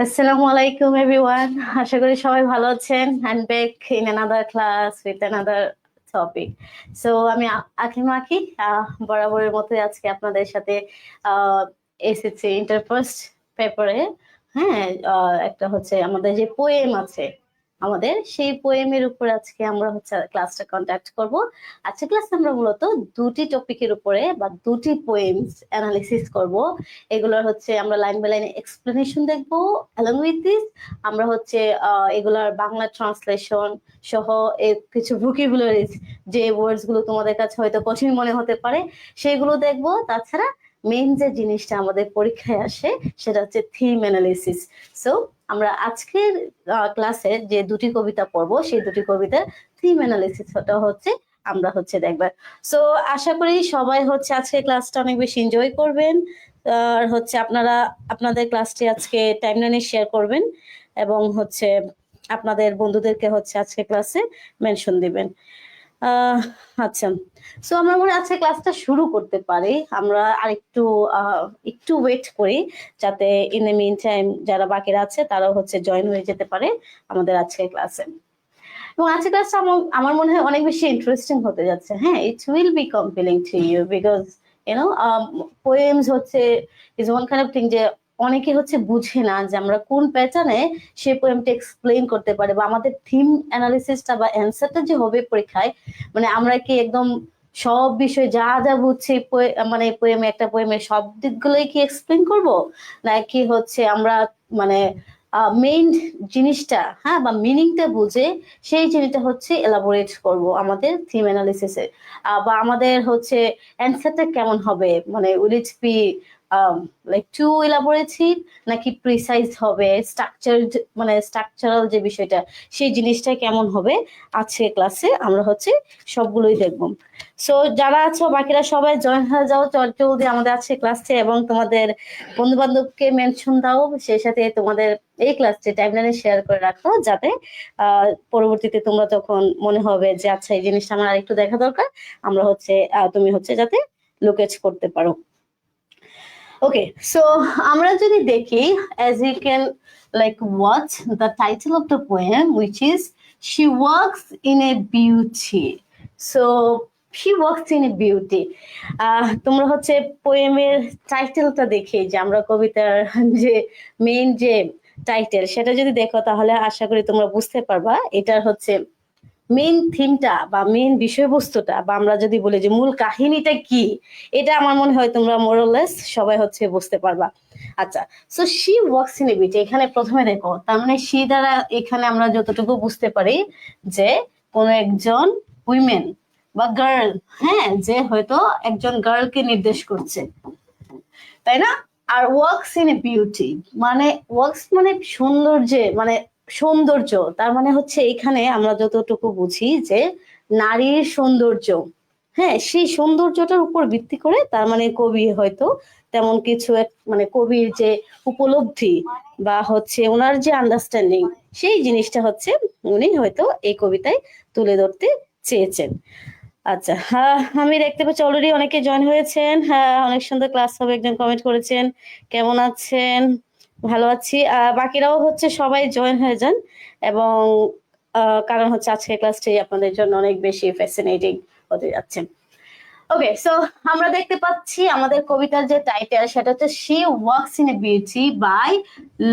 Assalamu alaikum everyone. আশা করি সবাই ভালো আছেন। I'm back in another class with another topic. So আমি আকিমা আঁকি বরাবরের মতোই আজকে আপনাদের সাথে এসেছি ইন্টার ফার্স্ট পেপারে। হ্যাঁ, একটা হচ্ছে আমাদের যে পোয়েম আছে আমাদের সেই পোয়েমের উপর আজকে আমরা হচ্ছে ক্লাসটা কন্ডাক্ট করব। আজকে ক্লাসে আমরা মূলত দুটি টপিকের উপরে বা দুটি পোয়েমস অ্যানালিসিস করব। এগুলোর হচ্ছে আমরা লাইন বাই লাইন এক্সপ্লেনেশন দেখবো। অ্যালং উইথ দিস আমরা হচ্ছে এগুলার বাংলা ট্রান্সলেশন সহ কিছু ভোকাবুলারিজ যে ওয়ার্ডস গুলো তোমাদের কাছে হয়তো কঠিন মনে হতে পারে সেগুলো দেখবো। তাছাড়া মেইন যে জিনিসটা আমাদের পরীক্ষায় আসে সেটা হচ্ছে থিম অ্যানালিসিস। সো আমরা আজকের ক্লাসে যে দুটি কবিতা পড়বো সেই দুটি কবিতার থিম অ্যানালিসিসটা হচ্ছে আমরা হচ্ছে দেখবার। সো আশা করি সবাই হচ্ছে আজকে ক্লাসটা অনেক বেশি এনজয় করবেন। আর হচ্ছে আপনারা আপনাদের ক্লাসটি আজকে টাইমলাইনে শেয়ার করবেন এবং হচ্ছে আপনাদের বন্ধুদেরকে হচ্ছে আজকে ক্লাসে মেনশন দিবেন। আচ্ছা, সো আমরা মনে হয় আজকে ক্লাসটা শুরু করতে পারি। আমরা আরেকটু একটু ওয়েট করি যাতে ইন দ্য মিন টাইম যারা বাকিরা আছে তারাও হচ্ছে জয়েন হয়ে যেতে পারে আমাদের আজকের ক্লাসে। এবং আজকের ক্লাসটা আমার মনে হয় অনেক বেশি ইন্টারেস্টিং হতে যাচ্ছে। হ্যাঁ, it will be compelling to you because poems হচ্ছে is one kind of thing যে অনেকে হচ্ছে বুঝে না যে আমরা কোন প্যাটার্নে সেই পোয়েমটা এক্সপ্লেইন করতে পারি বা আমাদের থিম অ্যানালিসিসটা বা অ্যান্সারটা যে হবে পরীক্ষায়, মানে আমরা কি একদম সব বিষয় যা যা বুঝছি মানে পোয়েমে একটা পোয়েমের সব দিকগুলোই কি এক্সপ্লেইন করব, নাকি হচ্ছে আমরা মানে মেইন জিনিসটা হ্যাঁ বা মিনিংটা বুঝে সেই জিনিসটা হচ্ছে এলাবোরেট করব আমাদের থিম অ্যানালিসিসে, বা আমাদের হচ্ছে অ্যান্সারটা কেমন হবে, মানে will it be like too elaborative নাকি প্রিসাইজ হবে, স্ট্রাকচারড মানে স্ট্রাকচারাল যে বিষয়টা সেই জিনিসটা কেমন হবে। আজকে ক্লাসে আমরা হচ্ছে সবগুলোই দেখব। সো যারা আছো বাকিরা সবাই জয়েন হয়ে যাও জলদি আমাদের আছে ক্লাসে এবং তোমাদের বন্ধু বান্ধবকে মেনশন দাও, সেই সাথে তোমাদের এই ক্লাসটি টাইমলাইনে শেয়ার করে রাখো যাতে পরবর্তীতে তোমরা তখন মনে হবে যে আচ্ছা এই জিনিসটা আমার আরেকটু দেখা দরকার, আমরা হচ্ছে তুমি হচ্ছে যাতে লোকেট করতে পারো। ওকে, সো আমরা যদি দেখি as you can like watch the title of the poem which is she walks in a beauty. So she walks in a beauty. তোমরা হচ্ছে পোয়েমের টাইটেলটা দেখে যে আমরা কবিতার যে মেইন যে টাইটেল সেটা যদি দেখো তাহলে আশা করি তোমরা বুঝতে পারবা এটার হচ্ছে মেইন থিমটা বা মেইন বিষয়বস্তুটা বা আমরা যদি বলি যে মূল কাহিনীটা কি, এটা আমার মনে হয় তোমরা মোরলেস সবাই হচ্ছে বুঝতে পারবা। আচ্ছা, so she walks in a beach, এখানে প্রথমে দেখো তার মানে শি দ্বারা এখানে আমরা যতটুকু বুঝতে পারি যে কোনো একজন উইমেন বা গার্ল, হ্যাঁ, যে হয়তো একজন গার্লকে নির্দেশ করছে, তাই না? আর ওয়ার্কস ইন এ বিউটি মানে ওয়ার্কস মানে সৌন্দর্যে মানে সৌন্দর্য, তার মানে হচ্ছে এখানে আমরা যতটুকু বুঝি যে নারীর সৌন্দর্য, হ্যাঁ, সেই সৌন্দর্যটার উপর ভিত্তি করে তার মানে কবি হয়তো তেমন কিছু মানে কবির যে উপলব্ধি বা হচ্ছে ওনার যে আন্ডারস্ট্যান্ডিং সেই জিনিসটা হচ্ছে উনি হয়তো এই কবিতায় তুলে ধরতে চেয়েছেন। আচ্ছা, হ্যাঁ, আমি দেখতে পাচ্ছি অলরেডি অনেকে জয়েন হয়েছেন। হ্যাঁ, অনেক সুন্দর ক্লাস হবে একজন কমেন্ট করেছেন। কেমন আছেন? ভালো আছি। বাকিরাও হচ্ছে সবাই জয়েন হয়ে যান এবং কারণ হচ্ছে আজকে ক্লাসটি আপনাদের জন্য অনেক বেশি ফ্যাসিনেটিং হতে যাচ্ছে। ওকে, সো আমরা দেখতে পাচ্ছি আমাদের কবিতার যে টাইটেল সেটা হচ্ছে she walks in a beauty by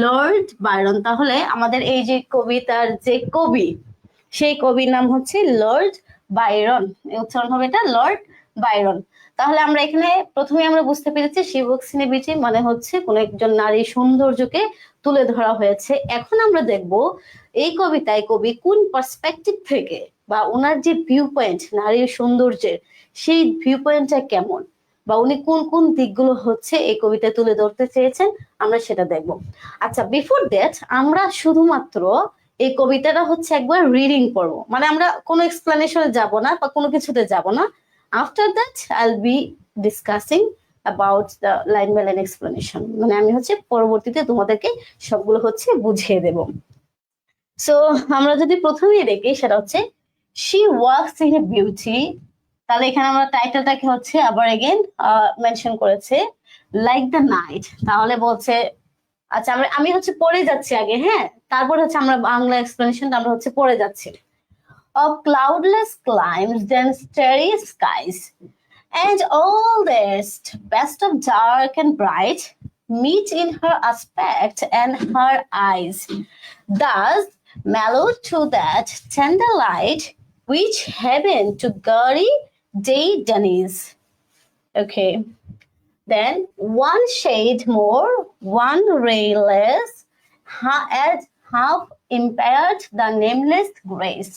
Lord Byron. তাহলে আমাদের এই যে কবিতার যে কবি সেই কবির নাম হচ্ছে লর্ড বাইরন, উচ্চারণ হবে এটা লর্ড বাইরন। তাহলে আমরা এখানে প্রথমে আমরা বুঝতে পেরেছি she walks in a beauty মানে হচ্ছে কোন একজন নারীর সৌন্দর্যকে তুলে ধরা হয়েছে। এখন আমরা দেখব এই কবিতায় কবি কোন পার্সপেক্টিভ থেকে বা ওনার যে ভিউ পয়েন্ট নারীর সৌন্দর্যের সেই ভিউ পয়েন্টটা কেমন বা উনি কোন কোন দিকগুলো হচ্ছে এই কবিতায় তুলে ধরতে চেয়েছেন আমরা সেটা দেখব। আচ্ছা, বিফোর দ্যাট আমরা শুধুমাত্র এই কবিতাটা হচ্ছে একবার রিডিং পড়বো, মানে আমরা কোনো এক্সপ্লেনেশনে যাব না বা কোনো কিছুতে যাব না। After that I'll be discussing about the line by line explanation, মানে আমি হচ্ছে পরবর্তীতে তোমাদেরকে সবগুলো হচ্ছে বুঝিয়ে দেব। সো আমরা যদি প্রথমেই দেখি সেটা হচ্ছে she walks in a beauty, তাহলে এখানে আমরা টাইটেলটাকে হচ্ছে আবার এগেন মেনশন করেছে লাইক দ্য নাইট, তাহলে বলছে আচ্ছা আমি হচ্ছে পড়ে যাচ্ছি আগে, হ্যাঁ, তারপর হচ্ছে আমরা বাংলা এক্সপ্লেনেশনটা আমরা হচ্ছে পড়ে যাচ্ছি। Of cloudless climes then starry skies, and all the best of dark and bright meet in her aspect and her eyes, thus mellowed to that tender light which heaven to gaudy day denies. Okay, then one shade more, one ray less, as half impaired the nameless grace,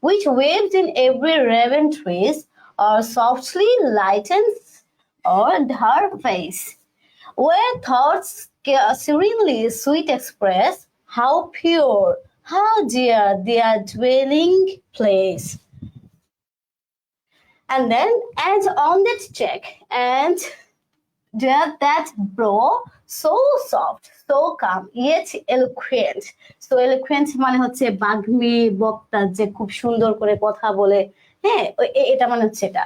which waves in every raven trace, or softly lightens o'er her face, where thoughts serenely sweet express how pure, how dear their dwelling place. And then, as on that check, and that brow so soft, so calm, yet eloquent. So eloquent মানে হচ্ছে বাগ্মী বক্তা, যে খুব সুন্দর করে কথা বলে, হ্যাঁ, এটা মানে হচ্ছে এটা।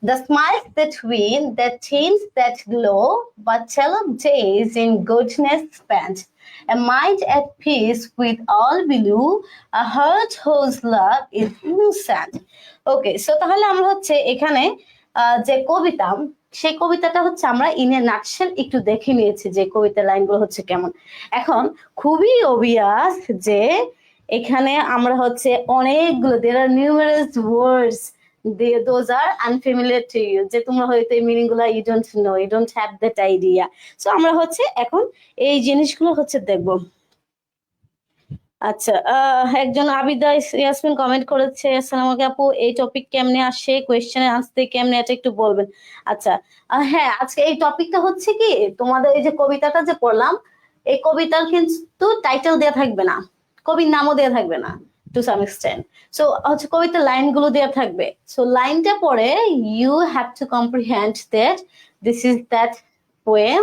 The smiles that win, that tints that glow, but tell of days in goodness spent, a mind at peace with all below, a heart whose love is innocent. Okay, so তাহলে আমরা হচ্ছে এখানে যে কবিতা, সেই কবিতাটা হচ্ছে আমরা ইন এ নাটশেল একটু দেখে নিয়েছি যে কবিতার লাইনগুলো হচ্ছে কেমন। এখন খুবই অবভিয়াস যে এখানে আমরা হচ্ছে অনেকগুলো, there are numerous words, those are unfamiliar to you, যে তোমরা হয়তো এই মিনিং গুলা you don't know, you don't have that idea. So আমরা হচ্ছে এখন এই জিনিসগুলো হচ্ছে দেখবো। আচ্ছা, একজন আবিদা ইয়াসমিন কমেন্ট করেছে, আসসালামু আলাইকুম আপু, এই টপিক কেমনে আসে, কোয়েশ্চেনের আনসার কেমনে, এটা একটু বলবেন। আচ্ছা, হ্যাঁ, আজকে এই টপিকটা হচ্ছে কি, তোমাদের এই যে কবিতাটা যে পড়লাম, এই কবিতার কিন্তু টাইটেল দেয়া থাকবে না, কবির নামও দেয়া থাকবে না টু সাম এক্সটেন্ট। সো হচ্ছে কবিতার লাইনগুলো দেয়া থাকবে। সো লাইনটা পড়ে you have to comprehend that this is that poem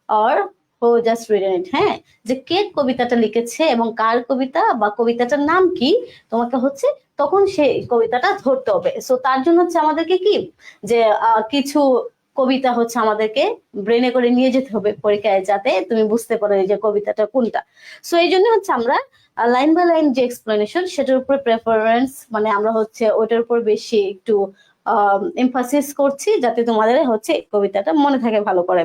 or who just ridden it. হ্যাঁ, যে কে কবিতাটা লিখেছে এবং কার কবিতা বা কবিতাটার নাম কি, তোমাকে হচ্ছে তখন সেই কবিতাটা ধরতে হবে। সো তার জন্য হচ্ছে আমাদেরকে কি, যে কিছু কবিতা হচ্ছে আমাদেরকে ব্রেনে করে নিয়ে যেতে হবে পরীক্ষায়, যাতে তুমি বুঝতে পারো এই যে কবিতাটা কোনটা। সো এই জন্য হচ্ছে আমরা লাইন বাই লাইন যে এক্সপ্লেনেশন, সেটার উপর প্রেফারেন্স, মানে আমরা হচ্ছে ওটার উপর বেশি একটু এমফাসিস করছি, যাতে তোমাদের হচ্ছে কবিতাটা মনে থাকে ভালো করে।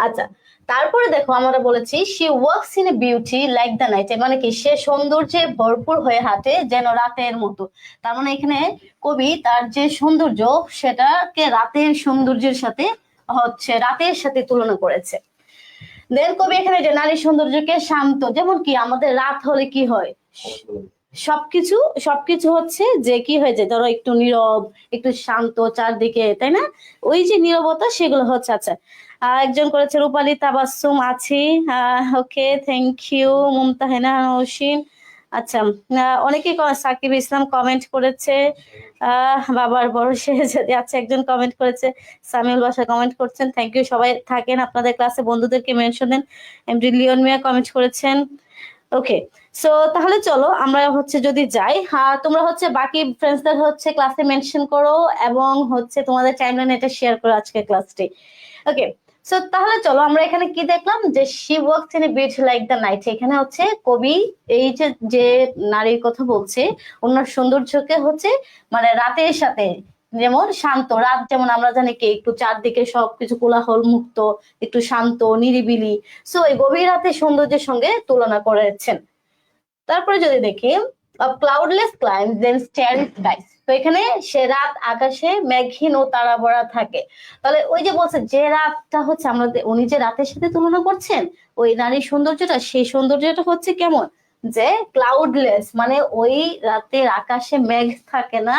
আচ্ছা, তারপরে দেখো আমরা বলেছি she works in a beauty like the night, মানে কি, সে সৌন্দর্যে ভরপুর হয়ে হাঁটে যেন রাতের মতো। তার মানে এখানে কবি তার যে সৌন্দর্য, সেটাকে রাতের সৌন্দর্যের সাথে হচ্ছে রাতের সাথে তুলনা করেছে। দেন কবি এখানে যে নারী সৌন্দর্যকে শান্ত, যেমন কি আমাদের রাত হলে কি হয়, সবকিছু সবকিছু হচ্ছে যে কি হয়ে যায়, ধরো একটু নীরব, একটু শান্ত চারদিকে, তাই না, ওই যে নীরবতা সেগুলো হচ্ছে। আচ্ছা, একজন করেছে রূপালী তাবাসসুম আছি, ওকে, থ্যাংক ইউ মুমতাহিনা হোসেন। আচ্ছা, অনেকেই সাকিব ইসলাম কমেন্ট করেছে, বাবার বড় শেহজাদি, আচ্ছা একজন কমেন্ট করেছে, সামিউল বাসা কমেন্ট করছেন, থ্যাংক ইউ, সবাই থাকেন আপনাদের ক্লাসে, বন্ধুদেরকে মেনশন দেন। এমডি লিওন মিয়া কমেন্ট করেছেন। ওকে, সো তাহলে চলো আমরা হচ্ছে যদি যাই, তোমরা হচ্ছে বাকি ফ্রেন্ডসদের হচ্ছে ক্লাসে মেনশন করো এবং হচ্ছে তোমাদের টাইমলাইনে এটা শেয়ার করো আজকের ক্লাসটি। ওকে, সো তাহলে চলো আমরা এখানে কি দেখলাম, যে she works in a beauty like the night, এখানে হচ্ছে কবি এই যে যে নারীর কথা বলছে, ওনার সৌন্দর্যকে হচ্ছে মানে রাতের সাথে, যেমন শান্ত রাত, যেমন আমরা জানি কি একটু চারদিকে সবকিছু কোলাহল মুক্ত, একটু শান্ত নিরিবিলি, সো এই গভীর রাতের সৌন্দর্যের সঙ্গে তুলনা করেছেন। তারপরে যদি দেখি ক্লাউডলেস ক্লাইম্স দেন স্টারি স্কাইস, তো এখানে সে রাত আকাশে মেঘহীন ও তারা ভরা থাকে। তাহলে ওই যে বলছে যে রাতটা হচ্ছে আমরা, উনি যে রাতের সাথে তুলনা করছেন ওই নারীর সৌন্দর্যটা, সেই সৌন্দর্যটা হচ্ছে কেমন, যে ক্লাউডলেস, মানে ওই রাতের আকাশে মেঘ থাকে না,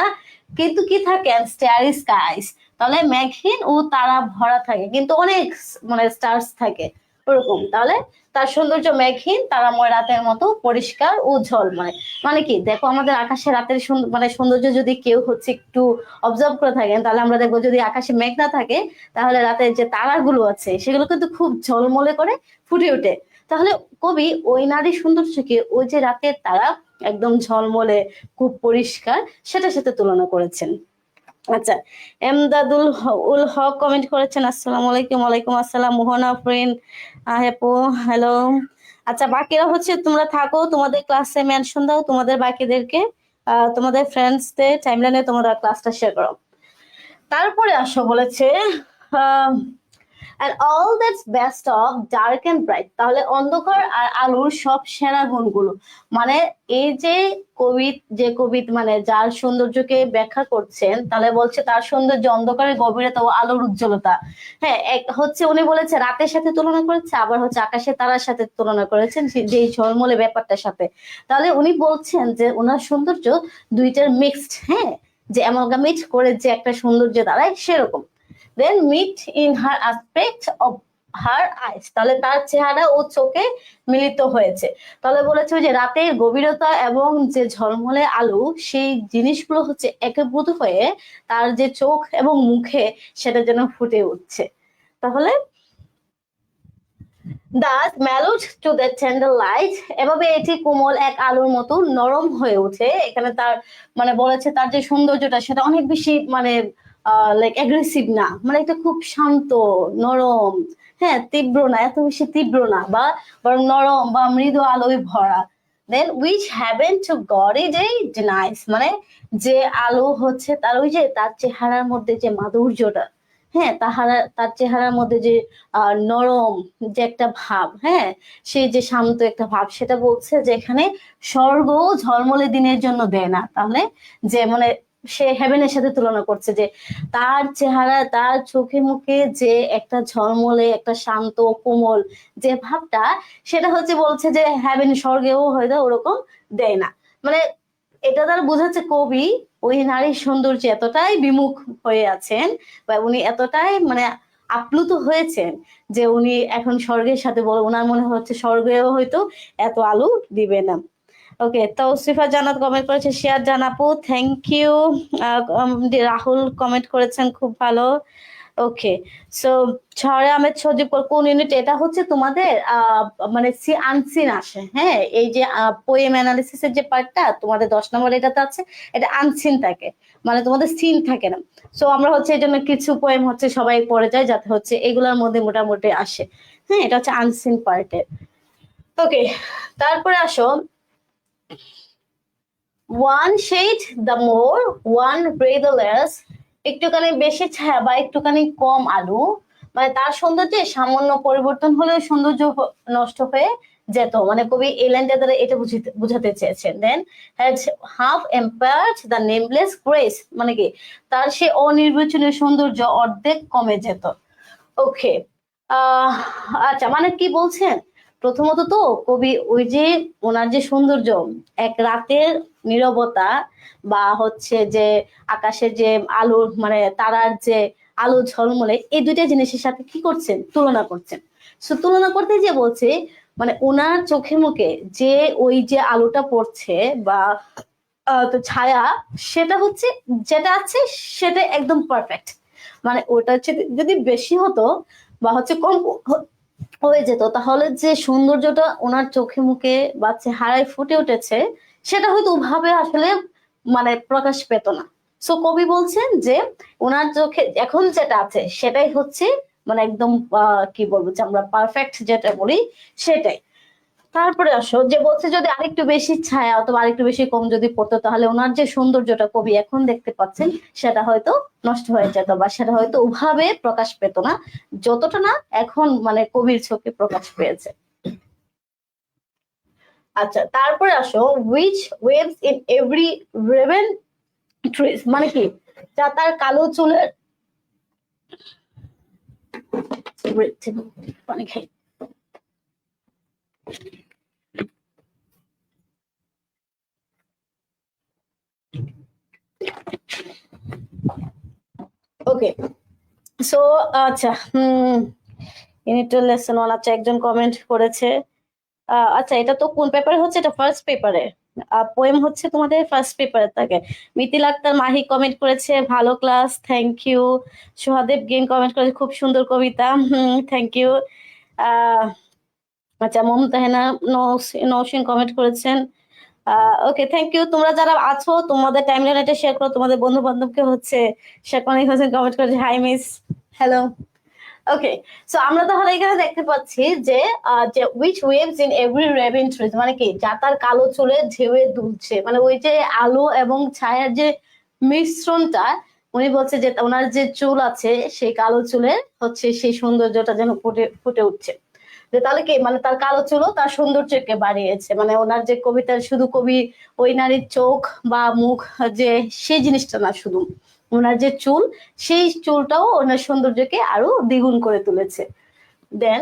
কিন্তু কি থাকে, স্টারি স্কাইস, তাহলে মেঘহীন ও তারা ভরা থাকে, কিন্তু অনেক মানে স্টার্স থাকে ওরকম। তাহলে তার সৌন্দর্য মেঘহীন তারাময় রাতের মতো পরিষ্কার ও ঝলময়। মানে কি, দেখো আমাদের আকাশে রাতের মানে সৌন্দর্য যদি কেউ হচ্ছে একটু অবজার্ভ করে থাকেন, তাহলে আমরা দেখবো যদি আকাশে মেঘ না থাকে, তাহলে রাতের যে তারাগুলো আছে সেগুলো কিন্তু খুব ঝলমলে করে ফুটে ওঠে। তাহলে কবি ওই নারীর সৌন্দর্যকে ওই যে রাতের তারা একদম ঝলমলে খুব পরিষ্কার, সেটার সাথে তুলনা করেছেন। আচ্ছা, এমদাদুল উল হক কমেন্ট করেছেন আসসালামু আলাইকুম। ওয়ালাইকুম আসসালাম। মোহনা ফ্রেন্ড হেপো হ্যালো। আচ্ছা, বাকিরা হচ্ছে তোমরা থাকো, তোমাদের ক্লাসে মেনশন দাও তোমাদের বাকিদেরকে, তোমাদের ফ্রেন্ডসদের টাইমলাইনে তোমরা ক্লাসটা শেয়ার করো। তারপরে আসো বলেছে and all that's best of dark and bright, তাহলে অন্ধকার আর আলোর সব সেরা গুণগুলো, মানে এই যে কবি মানে যার সৌন্দর্যকে ব্যাখ্যা করছেন, তাহলে বলছে তার সৌন্দর্য অন্ধকারের গভীরতা ও আলোর উজ্জ্বলতা। হ্যাঁ, এক হচ্ছে উনি বলেছে রাতের সাথে তুলনা করেছে, আবার হচ্ছে আকাশের তারার সাথে তুলনা করেছেন, যে ঝলমলে ব্যাপারটার সাথে। তাহলে উনি বলছেন যে ওনার সৌন্দর্য দুইটার মিক্সড, হ্যাঁ, যে অ্যামালগামেট করে যে একটা সৌন্দর্য দাঁড়ায় সেরকম। Then meet in her aspect of her eyes, তাহলে তার চেহারা ও চোখে মিলিত হয়েছে। তাহলে বলেছে যে রাতের গভীরতা এবং যে ঝলমলে আলো, সেই জিনিসগুলো হচ্ছে একীভূত হয়ে তার যে চোখ এবং মুখে সেটা যেন ফুটে উঠছে। তাহলে thus mellowed to the tender light, এভাবে এটি কোমল এক আলোর মতো নরম হয়ে ওঠে। এখানে তার মানে বলেছে তার যে সৌন্দর্যটা সেটা অনেক বেশি মানে লাইক অ্যাগ্রেসিভ না, মানে এটা খুব শান্ত নরম, হ্যাঁ, তীব্র না, এত বেশি তীব্র না, বা বরং নরম বা মৃদু আলোয় ভরা। Then which heaven to god is এই ডিনাইস, মানে যে আলো হচ্ছে তার ওই যে তার চেহারার মধ্যে যে মাধুর্যটা, হ্যাঁ, তার চেহারার মধ্যে যে নরম যে একটা ভাব, হ্যাঁ, সেই যে শান্ত একটা ভাব, সেটা বলছে যে এখানে স্বর্গ ঝলমলে দিনের জন্য দেয় না। তাহলে যে মানে সে হেভেনের সাথে তুলনা করছে যে তার চেহারা, তার চোখে মুখে যে একটা ঝলমলে একটা শান্ত কোমল যে ভাবটা, সেটা হচ্ছে বলছে যে হেভেন স্বর্গেও হয়তো ওরকম দেয় না। মানে এটা দ্বারা বোঝাচ্ছে কবি ওই নারীর সৌন্দর্যে এতটাই বিমুখ হয়ে আছেন, বা উনি এতটাই মানে আপ্লুত হয়েছেন যে উনি এখন স্বর্গের সাথে বলে ওনার মনে হচ্ছে স্বর্গেও হয়তো এত আলো দিবে না। ওকে, তৌসিফা জান্নাত কমেন্ট করেছে, শেয়ার জানাপু, থ্যাংক ইউ। রাহুল কমেন্ট করেছেন, খুব ভালো। ওকে, সো ছড়ে আহমেদ সজীব কোন ইউনিট, এটা হচ্ছে তোমাদের মানে সি আনসিন আসে, হ্যাঁ, এই যে পোয়েম অ্যানালিসিসের যে পার্টটা তোমাদের 10 নম্বর এটাতে আছে, এটা আনসিন থাকে, মানে তোমাদের সিন থাকে না। সো আমরা হচ্ছে এই জন্য কিছু পোয়েম হচ্ছে সবাই পড়ে যায় যাতে হচ্ছে এগুলোর মধ্যে মোটামুটি আসে। হ্যাঁ, এটা হচ্ছে আনসিন পার্টের। ওকে, তারপরে আসো one shade the more one breath less, একটুখানি বেশি ছায়া বা একটুখানি কম আলো, মানে তার সৌন্দর্যে সামান্য পরিবর্তন হলেও সৌন্দর্য নষ্ট হয়ে যেত, মানে কবি এই লাইনটা দ্বারা এটা বুঝাতে চেয়েছেন। Then has half impaired the nameless grace, মানে কি তার সে অনির্বাচনীয় সৌন্দর্য অর্ধেক কমে যেত। ওকে, আচ্ছা, মানে কি বলছেন, প্রথমত তো কবি ওই যে ওনার যে সৌন্দর্য, এক রাতের নীরবতা বা হচ্ছে যে আকাশের যে আলো, মানে তারার যে আলো ঝলমলে, এই দুইটা জিনিসের সাথে কি করছেন, তুলনা করছেন। সো তুলনা করতে যে বলছে মানে ওনার চোখে মুখে যে ওই যে আলোটা পড়ছে বা তো ছায়া, সেটা হচ্ছে যেটা আছে সেটা একদম পারফেক্ট, মানে ওটা হচ্ছে যদি বেশি হতো বা হচ্ছে কম হয়ে যেত, তাহলে যে সৌন্দর্যটা ওনার চোখে মুখে বা চেহারায় ফুটে উঠেছে সেটা হয়তো ওভাবে আসলে মানে প্রকাশ পেত না। সো কবি বলছেন যে ওনার চোখে এখন যেটা আছে সেটাই হচ্ছে মানে একদম কি বলবো যে আমরা পারফেক্ট যেটা বলি সেটাই। তারপরে আসো যে বলছে যদি আরেকটু বেশি ছায়া অথবা আরেকটু বেশি কম যদি পড়তো, তাহলে ওনার যে সৌন্দর্যটা কবি এখন দেখতে পাচ্ছেন সেটা হয়তো নষ্ট হয়ে যেত, বা সেটা হয়তো ওভাবে প্রকাশ পেত না যতটা না এখন মানে কবির চোখে প্রকাশ পেয়েছে। আচ্ছা, তারপরে আসো which waves in every Raven trees, মানে কি যা তার কালো চুলের পানি খাই। ওকে, সো আচ্ছা, ইউনিট লেসন 1, আচ্ছা একজন কমেন্ট করেছে, আচ্ছা এটা তো কোন পেপারে হচ্ছে, এটা ফার্স্ট পেপারে, পোয়েম হচ্ছে তোমাদের ফার্স্ট পেপারে থাকে। মিতিল আক্তার মাহি কমেন্ট করেছে, ভালো ক্লাস, থ্যাংক ইউ। সোহাদেব গেন কমেন্ট করেছে, খুব সুন্দর কবিতা, থ্যাংক ইউ। আচ্ছা, মমতাহেনা নৌসিন কমেন্ট করেছেন, ওকে, থ্যাংক ইউ। তোমরা যারা আছো তোমাদের টাইমলাইনে এটা শেয়ার করো, তোমাদের বন্ধু বান্ধবকে হচ্ছে শেয়ার করে। হোসেন কমেন্ট করেছে hi miss, hello. Okay, so আমরা তাহলে এখানে দেখতে পাচ্ছি যে যে which waves in every raven tress, মানে কি যা তার কালো চুলে ঢেউয়ে দুলছে, মানে ওই যে আলো এবং ছায়ার যে মিশ্রণটা, উনি বলছে যে ওনার যে চুল আছে সেই কালো চুলে হচ্ছে সেই সৌন্দর্যটা যেন ফুটে ফুটে উঠছে। যে তাহলে কি মানে তার কালো চুলও তার সৌন্দর্যকে বাড়িয়েছে, মানে ওনার যে কবিতার শুধু কবি ওই নারীর চোখ বা মুখ যে সেই জিনিসটা না, শুধু ওনার যে চুল সেই চুলটাও ওনার সৌন্দর্যকে আরো দ্বিগুণ করে তুলেছে। দেন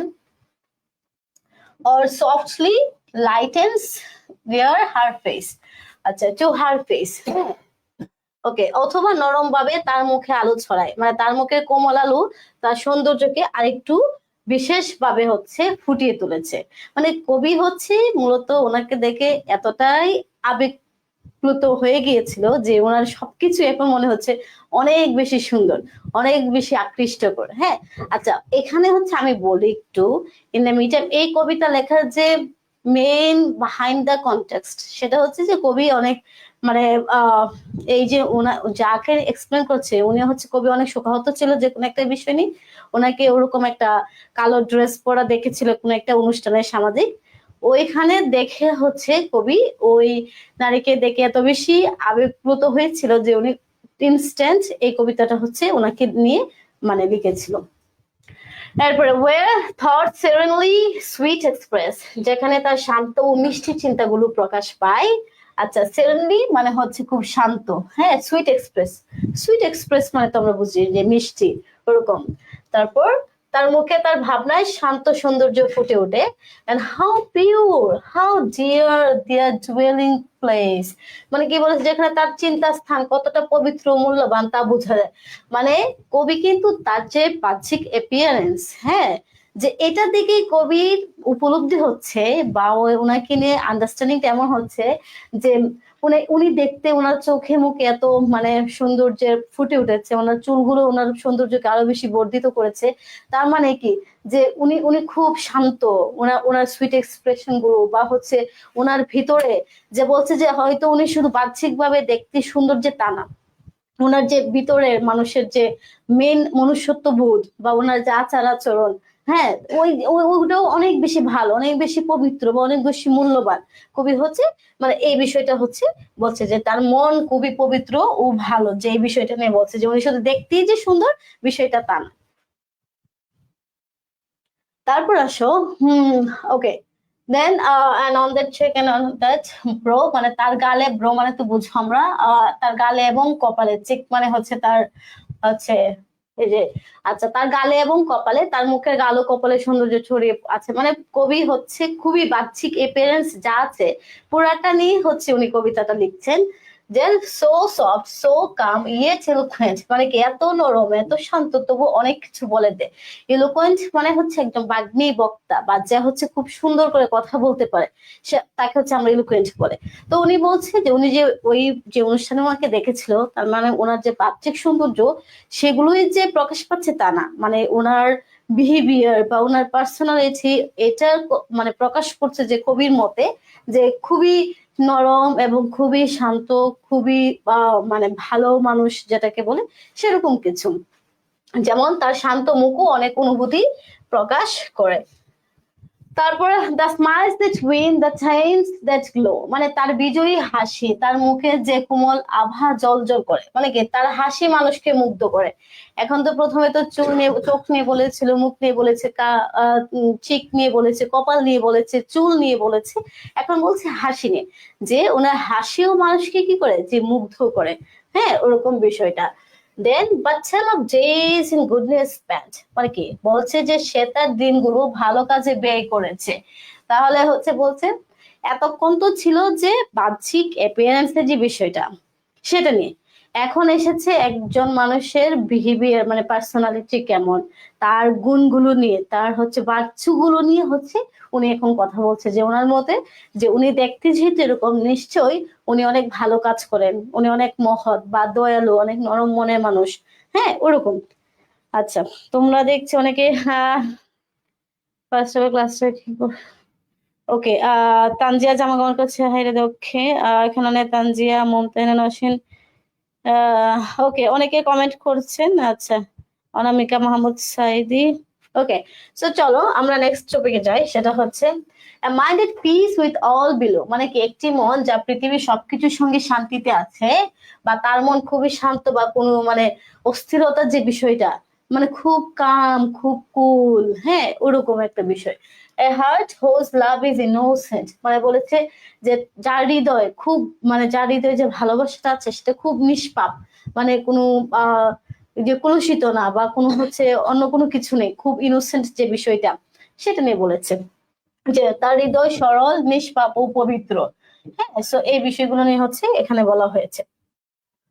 or softly lightens their her face, আচ্ছা to her face, ওকে, অথবা নরম ভাবে তার মুখে আলো ছড়ায়, মানে তার মুখে কোমল আলো তার সৌন্দর্যকে আরেকটু বিশেষ ভাবে হচ্ছে ফুটিয়ে তুলেছে। মানে কবি হচ্ছে মূলত ওনাকে দেখে এতটাই আবেগপ্লুত হয়ে গিয়েছিল যে ওনার সবকিছু এখন মনে হচ্ছে অনেক বেশি সুন্দর, অনেক বেশি আকৃষ্টকর। হ্যাঁ, আচ্ছা, এখানে হচ্ছে আমি বলি একটু ইন দ্য মিটার এই কবিতা লেখার যে মেইন বিহাইন্ড দ্য কনটেক্সট, সেটা হচ্ছে যে কবি অনেক মানে এই যে যাকে এক্সপ্লেন করছে উনি হচ্ছে কবি অনেক শোকাহত ছিল যে কোনো একটা বিষয় নিয়ে, ওনাকে ওরকম একটা কালো ড্রেস পরা দেখেছিল কোনো একটা অনুষ্ঠানে সামাজিক, ওইখানে দেখে হচ্ছে কবি ওই নারীকে দেখে এত বেশি আবেগপ্লুত হয়েছিল যে উনি ইনস্ট্যান্ট এই কবিতাটা হচ্ছে ওনাকে নিয়ে মানে লিখেছিল। তারপরে where thoughts serenely sweet express, যেখানে তার শান্ত ও মিষ্টি চিন্তাগুলো প্রকাশ পায়। আচ্ছা, সেরেনলি মানে হচ্ছে খুব শান্ত, হ্যাঁ, সুইট এক্সপ্রেস, সুইট এক্সপ্রেস মানে তো আমরা বুঝি যে মিষ্টি, ওরকম। তারপর তার মুখে তার ভাবনায় শান্ত সৌন্দর্য ফুটে ওঠে। and how pure, how dear their dwelling place, মানে কি বলেছে যেখানে তার চিন্তা স্থান কতটা পবিত্র মূল্যবান তা বোঝা যায়। মানে কবি কিন্তু তার যে বাহ্যিক অ্যাপিয়ারেন্স, হ্যাঁ, যে এটা দিকেই কবির উপলব্ধি হচ্ছে বা ওনাকে নিয়ে আন্ডারস্ট্যান্ডিং এমন হচ্ছে যে উনি উনি দেখতে ওনার চোখে মুখে এত মানে সৌন্দর্যের ফুটে উঠেছে, ওনার চুলগুলো ওনার সৌন্দর্যকে আরো বেশি বর্ধিত করেছে। তার মানে কি যে উনি উনি খুব শান্ত, ওনার ওনার সুইট এক্সপ্রেশন গুলো বা হচ্ছে ওনার ভিতরে যে বলছে যে হয়তো উনি শুধু বাহ্যিক ভাবে দেখতে সুন্দর যে তা না, ওনার যে ভিতরের মানুষের যে মেন মনুষ্যত্ব বোধ বা ওনার যে আচার আচরণ, হ্যাঁ, ওইটাও অনেক বেশি ভালো, অনেক বেশি পবিত্র বা অনেক বেশি মূল্যবান। কবি হচ্ছে মানে এই বিষয়টা হচ্ছে বলছে যে তার মন খুবই পবিত্র ও ভালো, যে এই বিষয়টা নিয়ে বলছে যে উনি শুধু দেখতেই যে সুন্দর বিষয়টা তা না। তারপর আসো ওকে, দেন and on that check and on that bro, মানে তার গালে, ব্রো মানে তো বুঝো আমরা, তার গালে এবং কপালে, চেক মানে হচ্ছে তার হচ্ছে এই যে, আচ্ছা, তার গালে এবং কপালে, তার মুখের গাল ও কপালে সৌন্দর্য ছড়িয়ে আছে, মানে কবি হচ্ছে খুবই বাহ্যিক এপিয়ারেন্স যা আছে পুরাটা নিয়ে হচ্ছে উনি কবিতাটা লিখছেন। Then so soft so calm yet eloquent, মানে কি এত নরম এত শান্ত তবু অনেক কিছু বলে দেয়। এলোকুয়েন্ট মানে হচ্ছে একদম বাগ্মী বক্তা বা যা হচ্ছে খুব সুন্দর করে কথা বলতে পারে, সে তাকে হচ্ছে আমরা এলোকুয়েন্ট বলে। তো উনি বলছে যে উনি যে ওই যে অনুষ্ঠানে ওনাকে দেখেছিল, তার মানে ওনার যে বাহ্যিক সৌন্দর্য সেগুলোই যে প্রকাশ পাচ্ছে তা না, মানে ওনার বিহেভিয়ার বা ওনার পার্সোনালিটি এটা মানে প্রকাশ করছে যে কবির মতে যে খুবই নরম এবং খুবই শান্ত, খুবই মানে ভালো মানুষ যেটাকে বলে সেরকম কিছু, যেমন তার শান্ত মুখও অনেক অনুভূতি প্রকাশ করে। তারপরে the smiles that win the science that glow, মানে তার বিজয়ী হাসি, তার মুখে যে কোমল আভা জল করে, মানে কি তার হাসি মানুষকে মুগ্ধ করে। এখন তো প্রথমে তো চোখ নিয়ে, চোখ নিয়ে বলেছিল, মুখ নিয়ে বলেছে, চিক নিয়ে বলেছে, কপাল নিয়ে বলেছে, চুল নিয়ে বলেছে, এখন বলছে হাসি নিয়ে, যে ওনার হাসিও মানুষকে কি করে যে মুগ্ধ করে। হ্যাঁ, ওরকম বিষয়টা। Then but tell of days in goodness spent, মানে কি বলছে যে সে তার দিনগুলো ভালো কাজে ব্যয় করেছে। তাহলে হচ্ছে বলছে এতক্ষণ তো ছিল যে বাহ্যিক অ্যাপিয়ারেন্সের যে বিষয়টা সেটা নিয়ে, এখন এসেছে একজন মানুষের বিহেভিয়ার মানে পার্সোনালিটি কেমন, তার গুণগুলো নিয়ে, তার হচ্ছে বাচ্চুগুলো নিয়ে হচ্ছে উনি এখন কথা বলছে, যে ওনার মতে যে উনি দেখতে যেহেতু এরকম, নিশ্চয়ই উনি অনেক ভালো কাজ করেন, উনি অনেক মহৎ বা দয়ালু, অনেক নরম মনের মানুষ। হ্যাঁ, ওরকম। আচ্ছা, তোমরা দেখছি অনেকে ফার্স্ট ক্লাসে ওকে, তানজিয়া জামাগাওয়ার কাছে হাইরে দক্ষে, এখানে তানজিয়া মমতাহিনা নসীন, ওকে, অনেকে কমেন্ট করছেন। আচ্ছা, অনামিকা মাহমুদ সাইদি। ওকে, সো চলো আমরা নেক্সট টপিকে যাই, সেটা হচ্ছে mind at piece with all below, মানে কি একটি মন যা পৃথিবীর সবকিছুর সঙ্গে শান্তিতে আছে, বা তার মন খুবই শান্ত, বা কোনো মানে অস্থিরতার যে বিষয়টা, মানে খুব কাম, খুব কুল, হ্যাঁ, ওরকম একটা বিষয়। A heart whose love is innocent, মানে বলেছে যে যার হৃদয় খুব, মানে যার হৃদয়ে যে ভালোবাসাটা আছে সেটা খুব নিষ্পাপ, মানে কোনো যে কলুষিত না, বা কোনো হচ্ছে অন্য কোনো কিছু নেই, খুব ইনোসেন্ট যে বিষয়টা, সেটা নিয়ে বলেছে যে তার হৃদয় সরল, নিষ্পাপ ও পবিত্র। হ্যাঁ, সো এই বিষয়গুলো নিয়ে হচ্ছে এখানে বলা হয়েছে।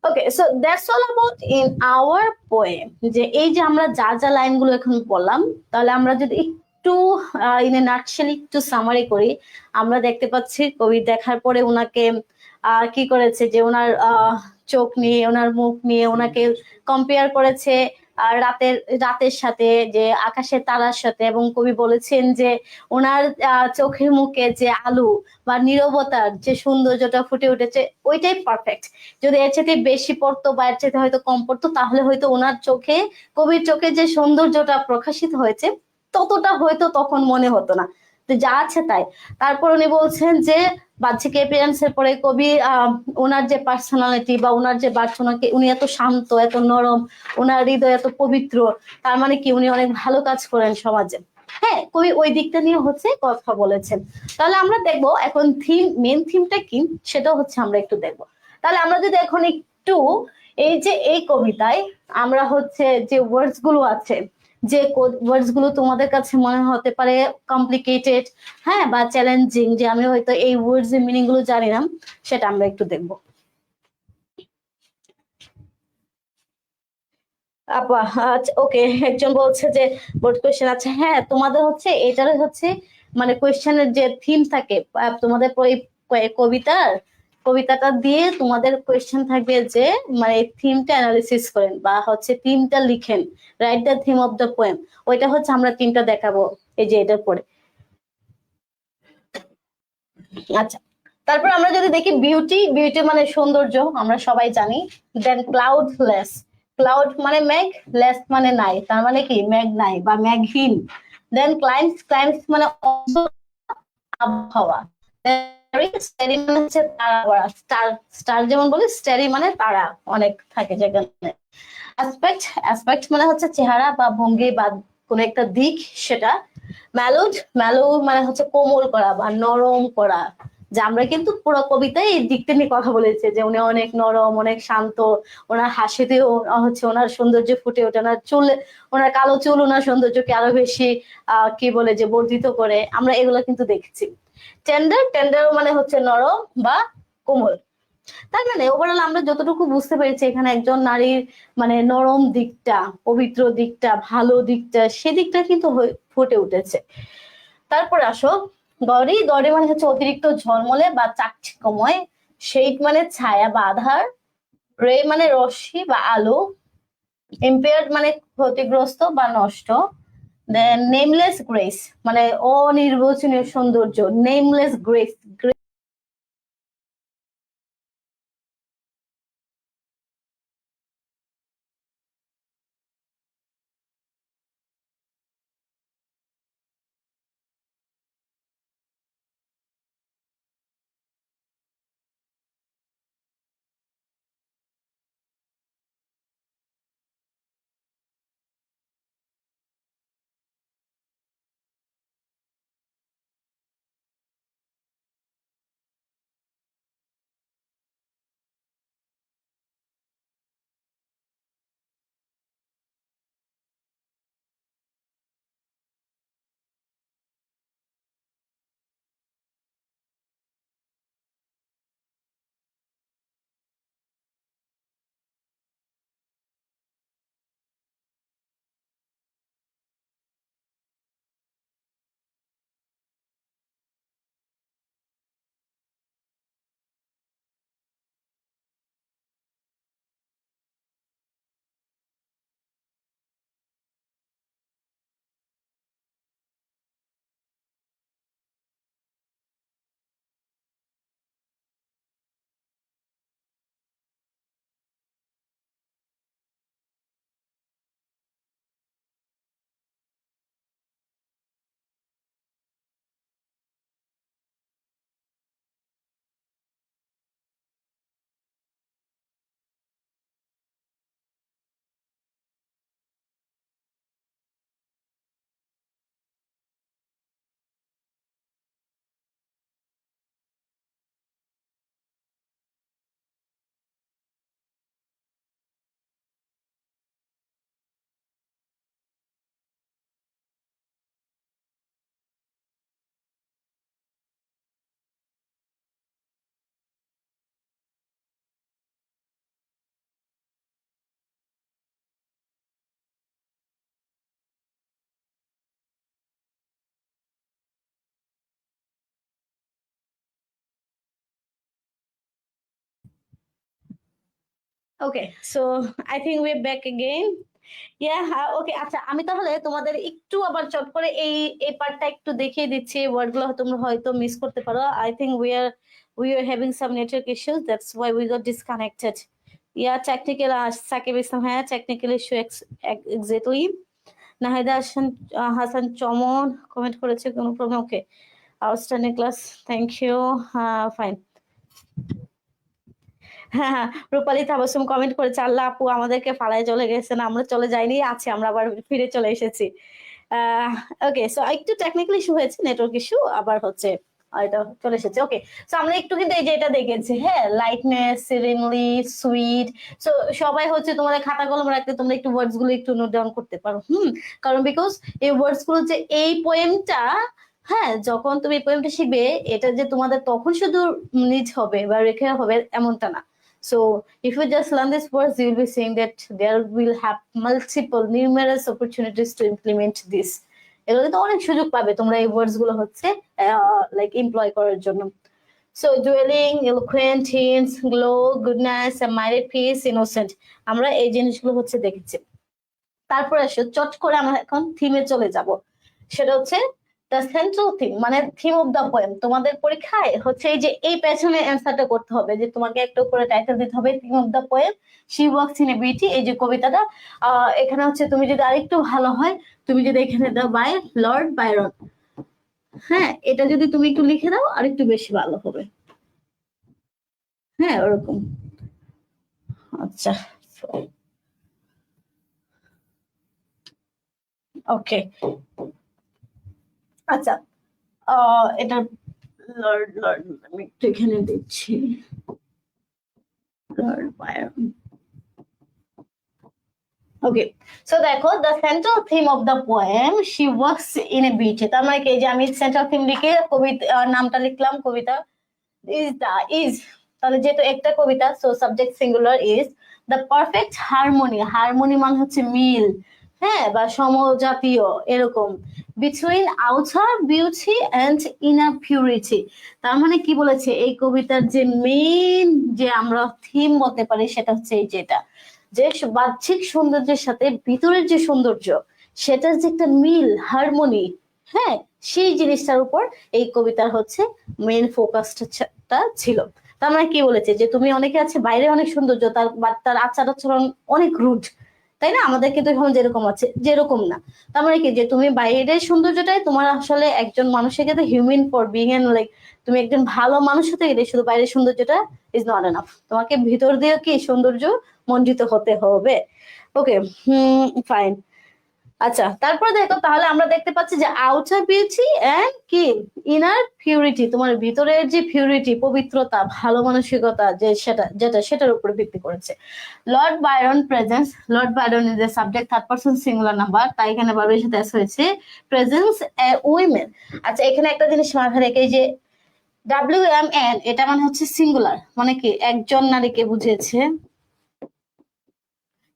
Okay, so that's all about in our poem. যে এই যে আমরা যা যা লাইনগুলো এখন বললাম, তাহলে আমরা যদি একটু ইন এ নাটশেল একটু সামারি করি, আমরা দেখতে পাচ্ছি কবি দেখার পরে ওনাকে কি করেছে, যে ওনার চোখ নিয়ে, ওনার মুখ নিয়ে ওনাকে কম্পেয়ার করেছে আর রাতের সাথে, যে আকাশের তারার সাথে, এবং কবি বলেছেন যে ওনার চোখের মুখে যে আলো বা নীরবতার যে সৌন্দর্যটা ফুটে উঠেছে, ওইটাই পারফেক্ট। যদি এর চাইতে বেশি পড়তো বা এর চাইতে হয়তো কম পড়তো, তাহলে হয়তো ওনার চোখে, কবির চোখে যে সৌন্দর্যটা প্রকাশিত হয়েছে, ততটা হয়তো তখন মনে হতো না। তো যা আছে তাই। তারপর উনি বলছেন যে বাহ্যিক অ্যাপিয়ারেন্সের পরে কবি ওনার যে পার্সোনালিটি বা ওনার যে বার্চনাকে, উনি এত শান্ত, এত নরম, ওনার হৃদয় এত পবিত্র, তার মানে কি উনি অনেক ভালো কাজ করেন সমাজে। হ্যাঁ, কবি ওই দিকটা নিয়ে হচ্ছে কথা বলেছেন। তাহলে আমরা দেখবো এখন মেন থিমটা কি, সেটা হচ্ছে আমরা একটু দেখবো। তাহলে আমরা যদি এখন একটু এই যে এই কবিতায় আমরা হচ্ছে যে ওয়ার্ডস গুলো আছে, যে ওয়ার্ডস গুলো তোমাদের কাছে মনে হতে পারে কমপ্লিকেটেড, হ্যাঁ, বা চ্যালেঞ্জিং, যে আমি হয়তো এই ওয়ার্ডস এর মিনিং গুলো জানি না, সেটা আমরা একটু দেখবো। আপা, আচ্ছা, ওকে, একজন বলছে যে বোর্ড কোয়েশ্চেন আছে। হ্যাঁ, তোমাদের হচ্ছে এটার হচ্ছে মানে কোয়েশ্চেনের যে থিম থাকে, তোমাদের কবিতার কবিতাটা দিয়ে তোমাদের কোয়েশ্চেন থাকবে যে মানে থিমটা অ্যানালিসিস করেন, বা হচ্ছে থিমটা লিখেন, write the theme of the poem. ওইটা হচ্ছে আমরা থিমটা দেখাবো এই যে এটার পরে। আচ্ছা, তারপর আমরা যদি দেখি বিউটি, বিউটি মানে সৌন্দর্য, আমরা সবাই জানি। দেন ক্লাউডলেস, ক্লাউড মানে মেঘ, লেস মানে নাই, তার মানে কি মেঘ নাই বা মেঘহীন। দেন ক্লাইমস, ক্লাইমস মানে আবহাওয়া। স্টারি মানে হচ্ছে তারা, স্টার, স্টার যেমন বলি, স্টারি মানে তারা অনেক থাকে যেখানে। অ্যাসপেক্ট, অ্যাসপেক্ট মানে হচ্ছে চেহারা বা ভঙ্গি বা কোন একটা দিক, সেটা। ম্যালোড, ম্যালো মানে হচ্ছে কোমল করা বা নরম করা। যে আমরা কিন্তু পুরো কবিতায় এই দিকটা নিয়ে কথা বলেছি, যে উনি অনেক নরম, অনেক শান্ত, ওনার হাসিতেও হচ্ছে ওনার সৌন্দর্য ফুটে ওঠে, ওনার চুল, ওনার কালো চুল ওনার সৌন্দর্যকে আরো বেশি কি বলে যে বর্ধিত করে, আমরা এগুলো কিন্তু দেখছি। টেন্ডার, টেন্ডার মানে হচ্ছে নরম বা কোমল। তার মানে ওভারঅল আমরা যতটুকু বুঝতে পেরেছি, এখানে একজন নারীর মানে নরম দিকটা, পবিত্র দিকটা, ভালো দিকটা, সেদিকটা কিন্তু ফুটে উঠেছে। তারপরে আসো গড়ি, গড়ি মানে হচ্ছে অতিরিক্ত ঝলমলে বা চাকচিক্যময়। শেড মানে ছায়া বা আধার। রে মানে রশ্মি বা আলো। ইম্পেয়ার্ড মানে ক্ষতিগ্রস্ত বা নষ্ট। দেন নেমলেস গ্রেস মানে অনির্বচনীয় সৌন্দর্য, nameless grace. Okay, so I think we back again. Okay, আচ্ছা আমি তাহলে তোমাদের একটু আবার চট করে এই পার্টটা একটু দেখিয়ে দিচ্ছি। ওয়ার্ডগুলো তোমরা হয়তো মিস করতে পারো। I think we are having some network issues, that's why we got disconnected. Technical, Sakib Islam, হ্যাঁ technical issue exactly. Nahida Hasan Chaman comment করেছে, কোনো problem? Okay, outstanding class, thank you, fine. হ্যাঁ হ্যাঁ, রূপালী তাবাসুম কমেন্ট করেছে, আল্লাহ আপু আমাদেরকে ফালায় চলে গেছে, না আমরা চলে যাইনি, আছে, আমরা আবার ফিরে চলে এসেছি। ওকে, সো একটু টেকনিক্যাল ইস্যু হয়েছে, নেটওয়ার্ক ইস্যু, আবার হচ্ছে এটা চলে এসেছে। ওকে, সো আমরা একটু কিন্তু এই যে এটা দেখেছি, হ্যাঁ, লাইটনেস, সিরিনলি, সুইট। সো সবাই হচ্ছে তোমাদের খাতা কলম রাখতে তোমরা একটু ওয়ার্ডস গুলো একটু নোট ডাউন করতে পারো। কারণ বিকজ এই ওয়ার্ডস গুলো যে এই পোয়েমটা, হ্যাঁ, যখন তুমি এই পোয়েমটা শিখবে, এটা যে তোমাদের তখন শুধু নিজ হবে বা রেখে হবে এমনটা না। So if you just learn these words, you will be seeing that there will have multiple, numerous opportunities to implement this. এগুলো তো অনেক সুযোগ পাবে তোমরা এই ওয়ার্ডস গুলো হচ্ছে লাইক এমপ্লয় করার জন্য। So dwelling, eloquent, hints, glow, goodness, admired, peace, innocent, আমরা এই জিনিসগুলো হচ্ছে দেখেছি। তারপর আসো চট করে আমরা এখন থিমে চলে যাব, সেটা হচ্ছে দ্য সেন্ট্রাল থিম, মানে থিম অফ দ্য পোয়েম। তোমাদের পরীক্ষায় হচ্ছে এই যে এই পেছনে অ্যান্সারটা করতে হবে, যে তোমাকে একটা করে টাইটেল দিতে হবে, theme of the poem she works in a beauty, এই যে কবিতাটা। এখানে হচ্ছে তুমি যদি আরেকটু ভালো হয়, তুমি যদি এখানে দাও বাই লর্ড বাইরন, হ্যাঁ, এটা যদি তুমি একটু লিখে দাও আরেকটু বেশি ভালো হবে। হ্যাঁ, ওরকম। আচ্ছা, ওকে, আচ্ছা, এটা লর্ড লর্ড আমি একটু এখানে দিচ্ছি, লর্ড বায়রন। ওকে, সো দেখো the central theme of the poem she works in a beach, তার মানে কি যে আমি সেন্ট্রাল থিম লিখে কবিতা নামটা লিখলাম, কবিতা ইজ, তাহলে যেহেতু একটা কবিতা, so subject singular is the perfect harmony, harmony মানে হচ্ছে মিল, হ্যাঁ, বা সমজাতীয় এরকম, between outer beauty and inner purity. তার মানে কি বলেছে, এই কবিতার যে মেইন যে আমরা থিম বলতে পারি সেটা হচ্ছে এই যেটা, যে বাহ্যিক সৌন্দর্যের সাথে ভিতরের যে সৌন্দর্য, সেটার যে একটা মিল, হারমোনি, হ্যাঁ, সেই জিনিসটার উপর এই কবিতার হচ্ছে মেইন ফোকাসটা ছিল। তার মানে কি বলেছে, যে তুমি অনেকে আছে বাইরে অনেক সৌন্দর্য, তার আচার আচরণ অনেক রুড, তাই না? আমাদের কিন্তু এখন যেরকম আছে যেরকম না। তার মানে কি, যে তুমি বাইরের সৌন্দর্যটাই তোমার আসলে একজন মানুষের ক্ষেত্রে human for being and like, তুমি একজন ভালো মানুষ হতে গেলে শুধু বাইরের সৌন্দর্যটা ইজ নট এনাফ, তোমাকে ভিতর দিয়েও কি সৌন্দর্য মণ্ডিত হতে হবে। ওকে, ফাইন। আচ্ছা, তারপর দেখো, তাহলে আমরা দেখতে পাচ্ছি যে আউটার বিউটি এন্ড কি ইনার পিউরিটি, তোমার ভিতরের যে পিউরিটি, পবিত্রতা, ভালো মানসিকতা, যে সেটার উপর ভিত্তি করেছে। Lord Byron presence, Lord Byron is a subject third person singular number, তাই এখানে ভার্বের সাথে এস হয়েছে, প্রেজেন্স এ উইমেন। আচ্ছা, এখানে একটা জিনিস মাথায় রেখে, যে WMN এটা মানে হচ্ছে সিঙ্গুলার, মানে কি একজন নারীকে বুঝিয়েছে,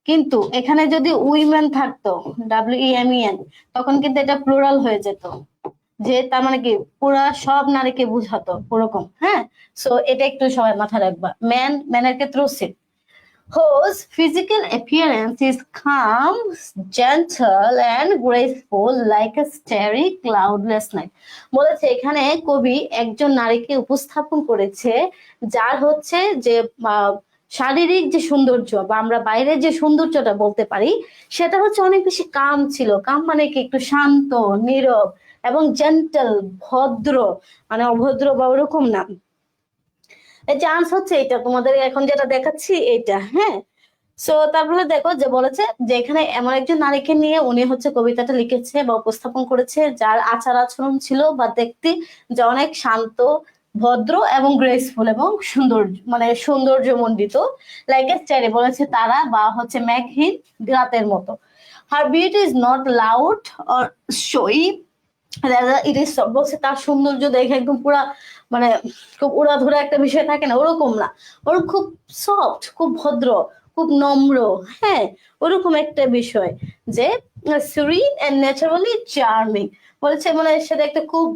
কিন্তু এখানে যদি উইমেন থাকতো, WEMEN, তখন কিন্তু এটা প্লুরাল হয়ে যেত, যে তার মানে কি পুরা সব নারীকে বুঝাতো ওরকম, হ্যাঁ। সো এটা একটু সবাই মাথায় রাখবা। ম্যানের ক্ষেত্রেও same, whose physical appearance is calm, gentle and graceful like a starry cloudless night। বলেছে এখানে কবি একজন নারীকে উপস্থাপন করেছে, যার হচ্ছে যে শারীরিক যে সৌন্দর্য বা আমরা বাইরের যে সৌন্দর্যটা বলতে পারি, সেটা হচ্ছে অনেক বেশি কাম ছিল। কাম মানে কি, একটু শান্ত, নীরব এবং জেন্টল, ভদ্র, মানে অভদ্র বা ওরকম না। চান্স হচ্ছে এটা তোমাদের এখন যেটা দেখাচ্ছি এটা, হ্যাঁ। সো তারপরে দেখো যে বলেছে যে এখানে এমন একজন নারীকে নিয়ে উনি হচ্ছে কবিতাটা লিখেছে বা উপস্থাপন করেছে, যার আচার আচরণ ছিল বা দেখতে যে অনেক শান্ত, ভদ্র এবং গ্রেসফুল এবং সুন্দর, মানে সৌন্দর্যমণ্ডিত, লাইক এ স্টারি, বলেছে তারা বা হচ্ছে মেঘহীন রাতের মতো। Her beauty is not loud or showy, it is, বলছে তার সৌন্দর্য দেখে একদম পুরা, মানে খুব উড়াধুরা একটা বিষয় থাকে না, ওরকম না, ওর খুব সফট, খুব ভদ্র, খুব নম্র, হ্যাঁ, ওরকম একটা বিষয়, যে সিরিন এন্ড ন্যাচারালি চার্মিং, বলেছে মানে সেটা একটা খুব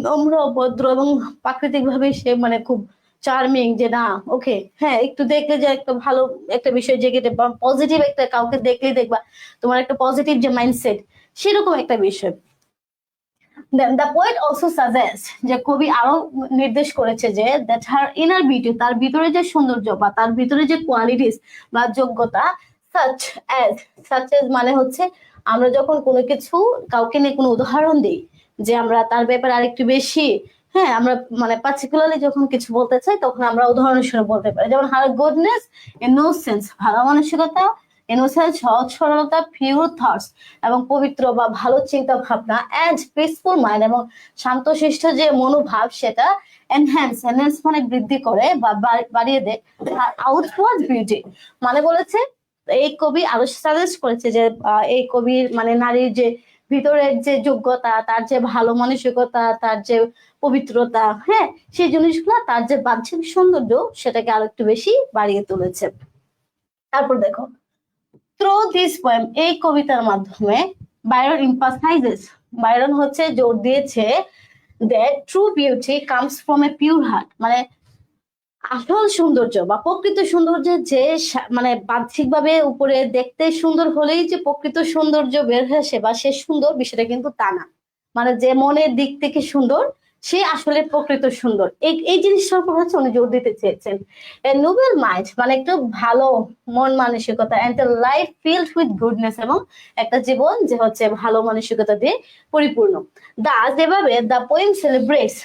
নম্র, ভদ্র এবং প্রাকৃতিক ভাবে সে মানে খুব চার্মিং, যে না ওকে হ্যাঁ একটু দেখলে যে একটা ভালো একটা বিষয় জেগে পজিটিভ একটা কাউকে দেখলে দেখবা তোমার একটা পজিটিভ যে মাইন্ডসেট, সেরকম একটা বিষয়। দেন দ্য পোয়েট অলসো সাজেস্ট, যে কবি আরো নির্দেশ করেছে যে দ্যাট হার ইনার বিউটি, তার ভিতরে যে সৌন্দর্য বা তার ভিতরে যে কোয়ালিটিস বা যোগ্যতা, সাচ এজ, সাচ এজ মানে হচ্ছে আমরা যখন কোনো কিছু কাউকে নিয়ে কোনো উদাহরণ দিই, যে আমরা তার ব্যাপারে আরেকটু বেশি হ্যাঁ আমরা মানে পার্টিকুলারলি যখন কিছু বলতে চাই তখন আমরা উদাহরণ শুনে বলতে পারি, যেমন হার গুডনেস, ইনোসেন্স ভালো মানসিকতা, ইনোসেন্স সহজ সরলতা, পিওর থটস এবং পবিত্র বা ভালো চিন্তা ভাবনা, এন্ড পিসফুল মাইন্ড এবং শান্তশিষ্ট যে মনোভাব সেটা এনহ্যান্স মানে বৃদ্ধি করে বা বাড়িয়ে দেয় আউটওয়ার্ড বিউটি। মানে বলেছে এই কবি আরো সাজেস্ট করেছে যে এই কবির মানে নারীর যে ভিতরের যে যোগ্যতা, তার যে ভালো মানসিকতা, তার যে পবিত্রতা, হ্যাঁ সেই জিনিসগুলো তার যে বাহ্যিক সৌন্দর্য সেটাকে আরো একটু বেশি বাড়িয়ে তুলেছে। তারপর দেখো থ্রু দিস পোয়েম, এই কবিতার মাধ্যমে বায়রন এমফাসাইজেস, বায়রন হচ্ছে জোর দিয়েছে that true beauty comes from a pure heart, মানে আসল সৌন্দর্য বা প্রকৃত সৌন্দর্যের যে মানে বাহ্যিকভাবে উপরে দেখতে সুন্দর হলেই যে প্রকৃত সৌন্দর্য বের হয়ে আসে বা সে সুন্দর বিষয়টা কিন্তু তা না, মানে যে মনের দিক থেকে সুন্দর সে আসলে প্রকৃত সুন্দর, এই এই জিনিসটার উপর হচ্ছে উনি জোর দিতে চেয়েছেন। নোবেল মাইন্ড মানে একটু ভালো মন মানসিকতা, and life filled with goodness, এবং একটা জীবন যে হচ্ছে ভালো মানসিকতা দিয়ে পরিপূর্ণ। যেভাবে the poem celebrates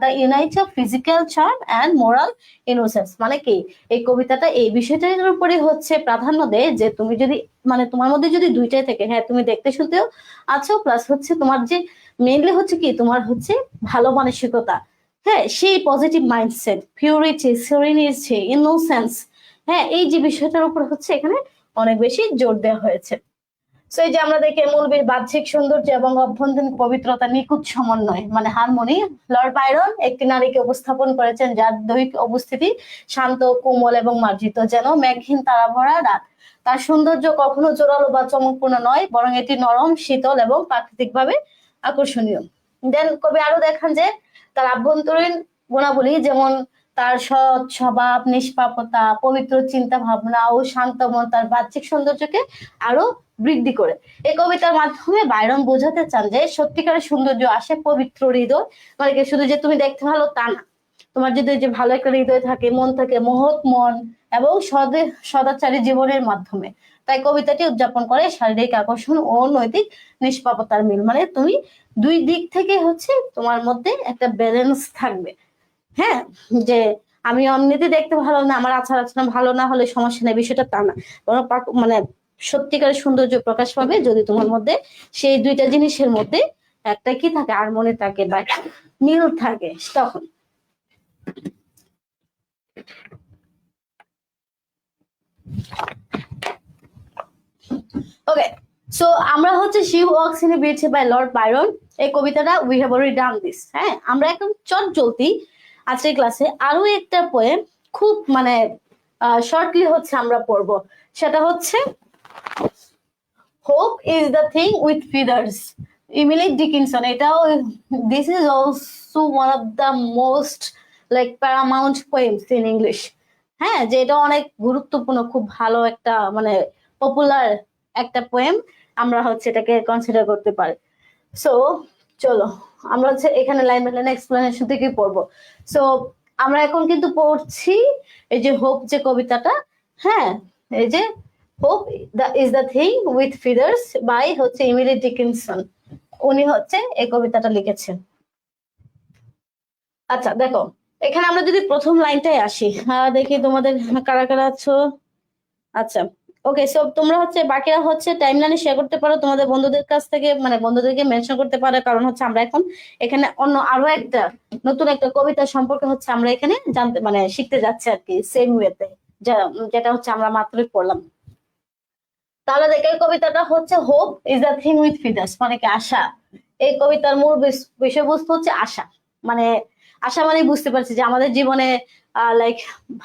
the unite of physical charm and moral innocence, মানে কি এই কবিতাটা এই বিষয়টার উপরে হচ্ছে প্রাধান্য দেয় যে তুমি যদি মানে তোমার মধ্যে যদি দুইটাই থেকে হ্যাঁ তুমি দেখতে শুনতেও আছো, প্লাস হচ্ছে তোমার যে মেইনলি হচ্ছে কি তোমার হচ্ছে ভালো মানসিকতা, হ্যাঁ সেই positive mindset, purity, serenity, innocence, হ্যাঁ এই যে বিষয়টার উপর হচ্ছে এখানে অনেক বেশি জোর দেওয়া হয়েছে। সো এই যে আমরা দেখি মৌলবীর বাহ্যিক সৌন্দর্য এবং অভ্যন্তরীণ পবিত্রতা নিখুঁত সমন্বয় মানে হারমোনি। লর্ড বাইরন একটি নারীকে উপস্থাপন করেছেন যার দৈহিক অবস্থিতি শান্ত, কোমল এবং মার্জিত, যেন মেঘহীন তারা ভরা রাত। তার সৌন্দর্য কখনো জোরালো বা চমকপূর্ণ নয়, বরং এটি নরম, শীতল এবং প্রাকৃতিকভাবে আকর্ষণীয়। দেন কবি আরো দেখান যে তার আভ্যন্তরীণ গুণাবলী, যেমন তার সৎ স্বভাব, নিষ্পাপতা, পবিত্র চিন্তা ভাবনা ও শান্ত মন তার বাহ্যিক সৌন্দর্যকে আরো বৃদ্ধি করে। এই কবিতার মাধ্যমে বাইরন বোঝাতে চান যে সত্যিকারের সৌন্দর্য আসে পবিত্র হৃদয়, মানে কি শুধু যে তুমি দেখতে ভালো তা না, তোমার যদি যে ভালো একটা হৃদয় থাকে, মন থাকে মহৎ মন এবং সদাচারী জীবনের মাধ্যমে। তাই কবিতাটি উদযাপন করে শারীরিক আকর্ষণ ও নৈতিক নিষ্পাপতার মিল, মানে তুমি দুই দিক থেকে হচ্ছে তোমার মধ্যে একটা ব্যালেন্স থাকবে। হ্যাঁ যে আমি এমনিতে দেখতে ভালো না, আমার আচার আচরণ ভালো না হলে সমস্যা নেই, বিষয়টা তা না, বরং মানে সত্যিকারের সৌন্দর্য প্রকাশ পাবে যদি তোমার মধ্যে সেই দুইটা জিনিসের মধ্যে একটা কি থাকে, হারমোনি থাকে বা মিল থাকে তখন। ওকে সো আমরা হচ্ছে she walks in a beach by Lord Byron, এই কবিতাটা we have already done this. হ্যাঁ আমরা একদম চট জলদি আজকের ক্লাসে আরো একটা পোয়েম খুব মানে শর্টলি হচ্ছে আমরা পড়বো, সেটা হচ্ছে hope is the thing with feathers, Emily Dickinson. এটাও this is also one of the most like paramount poems in English. হ্যাঁ যে এটা অনেক গুরুত্বপূর্ণ, খুব ভালো একটা মানে পপুলার একটা পোয়েম, আমরা হচ্ছে এটাকে কনসিডার করতে পারি। সো চলো আমরা হচ্ছে এখানে লাইন বাই লাইন এক্সপ্লেনেশন থেকে পড়বো। সো আমরা এখন কিন্তু পড়ছি এই যে হোপ যে কবিতাটা, হ্যাঁ এই যে hope is the thing with feathers by হচ্ছে ইমিলি ডিকিনসন, উনি হচ্ছে এই কবিতাটা লিখেছেন। আচ্ছা দেখো এখানে আমরা যদি প্রথম লাইনটাই আসি, দেখি তোমাদের কারা কারা আছো। আচ্ছা ওকে সো তোমরা হচ্ছে বাকিরা হচ্ছে টাইমলাইনে শেয়ার করতে পারো তোমাদের বন্ধুদের কাছ থেকে, মানে বন্ধুদেরকে মেনশন করতে পারো, কারণ হচ্ছে আমরা এখন এখানে অন্য আরো একটা নতুন একটা কবিতা সম্পর্কে হচ্ছে আমরা এখানে জানতে মানে শিখতে যাচ্ছি আর কি, সেম ওয়েতে যেটা হচ্ছে আমরা মাত্রই পড়লাম। তাহলে দেখে কবিতাটা হচ্ছে hope is the thing with feathers, মানে কি আশা। এই কবিতার মূল বিষয়বস্তু হচ্ছে আশা, মানে আশা মানে বুঝতে পারছি যে আমাদের জীবনে লাইক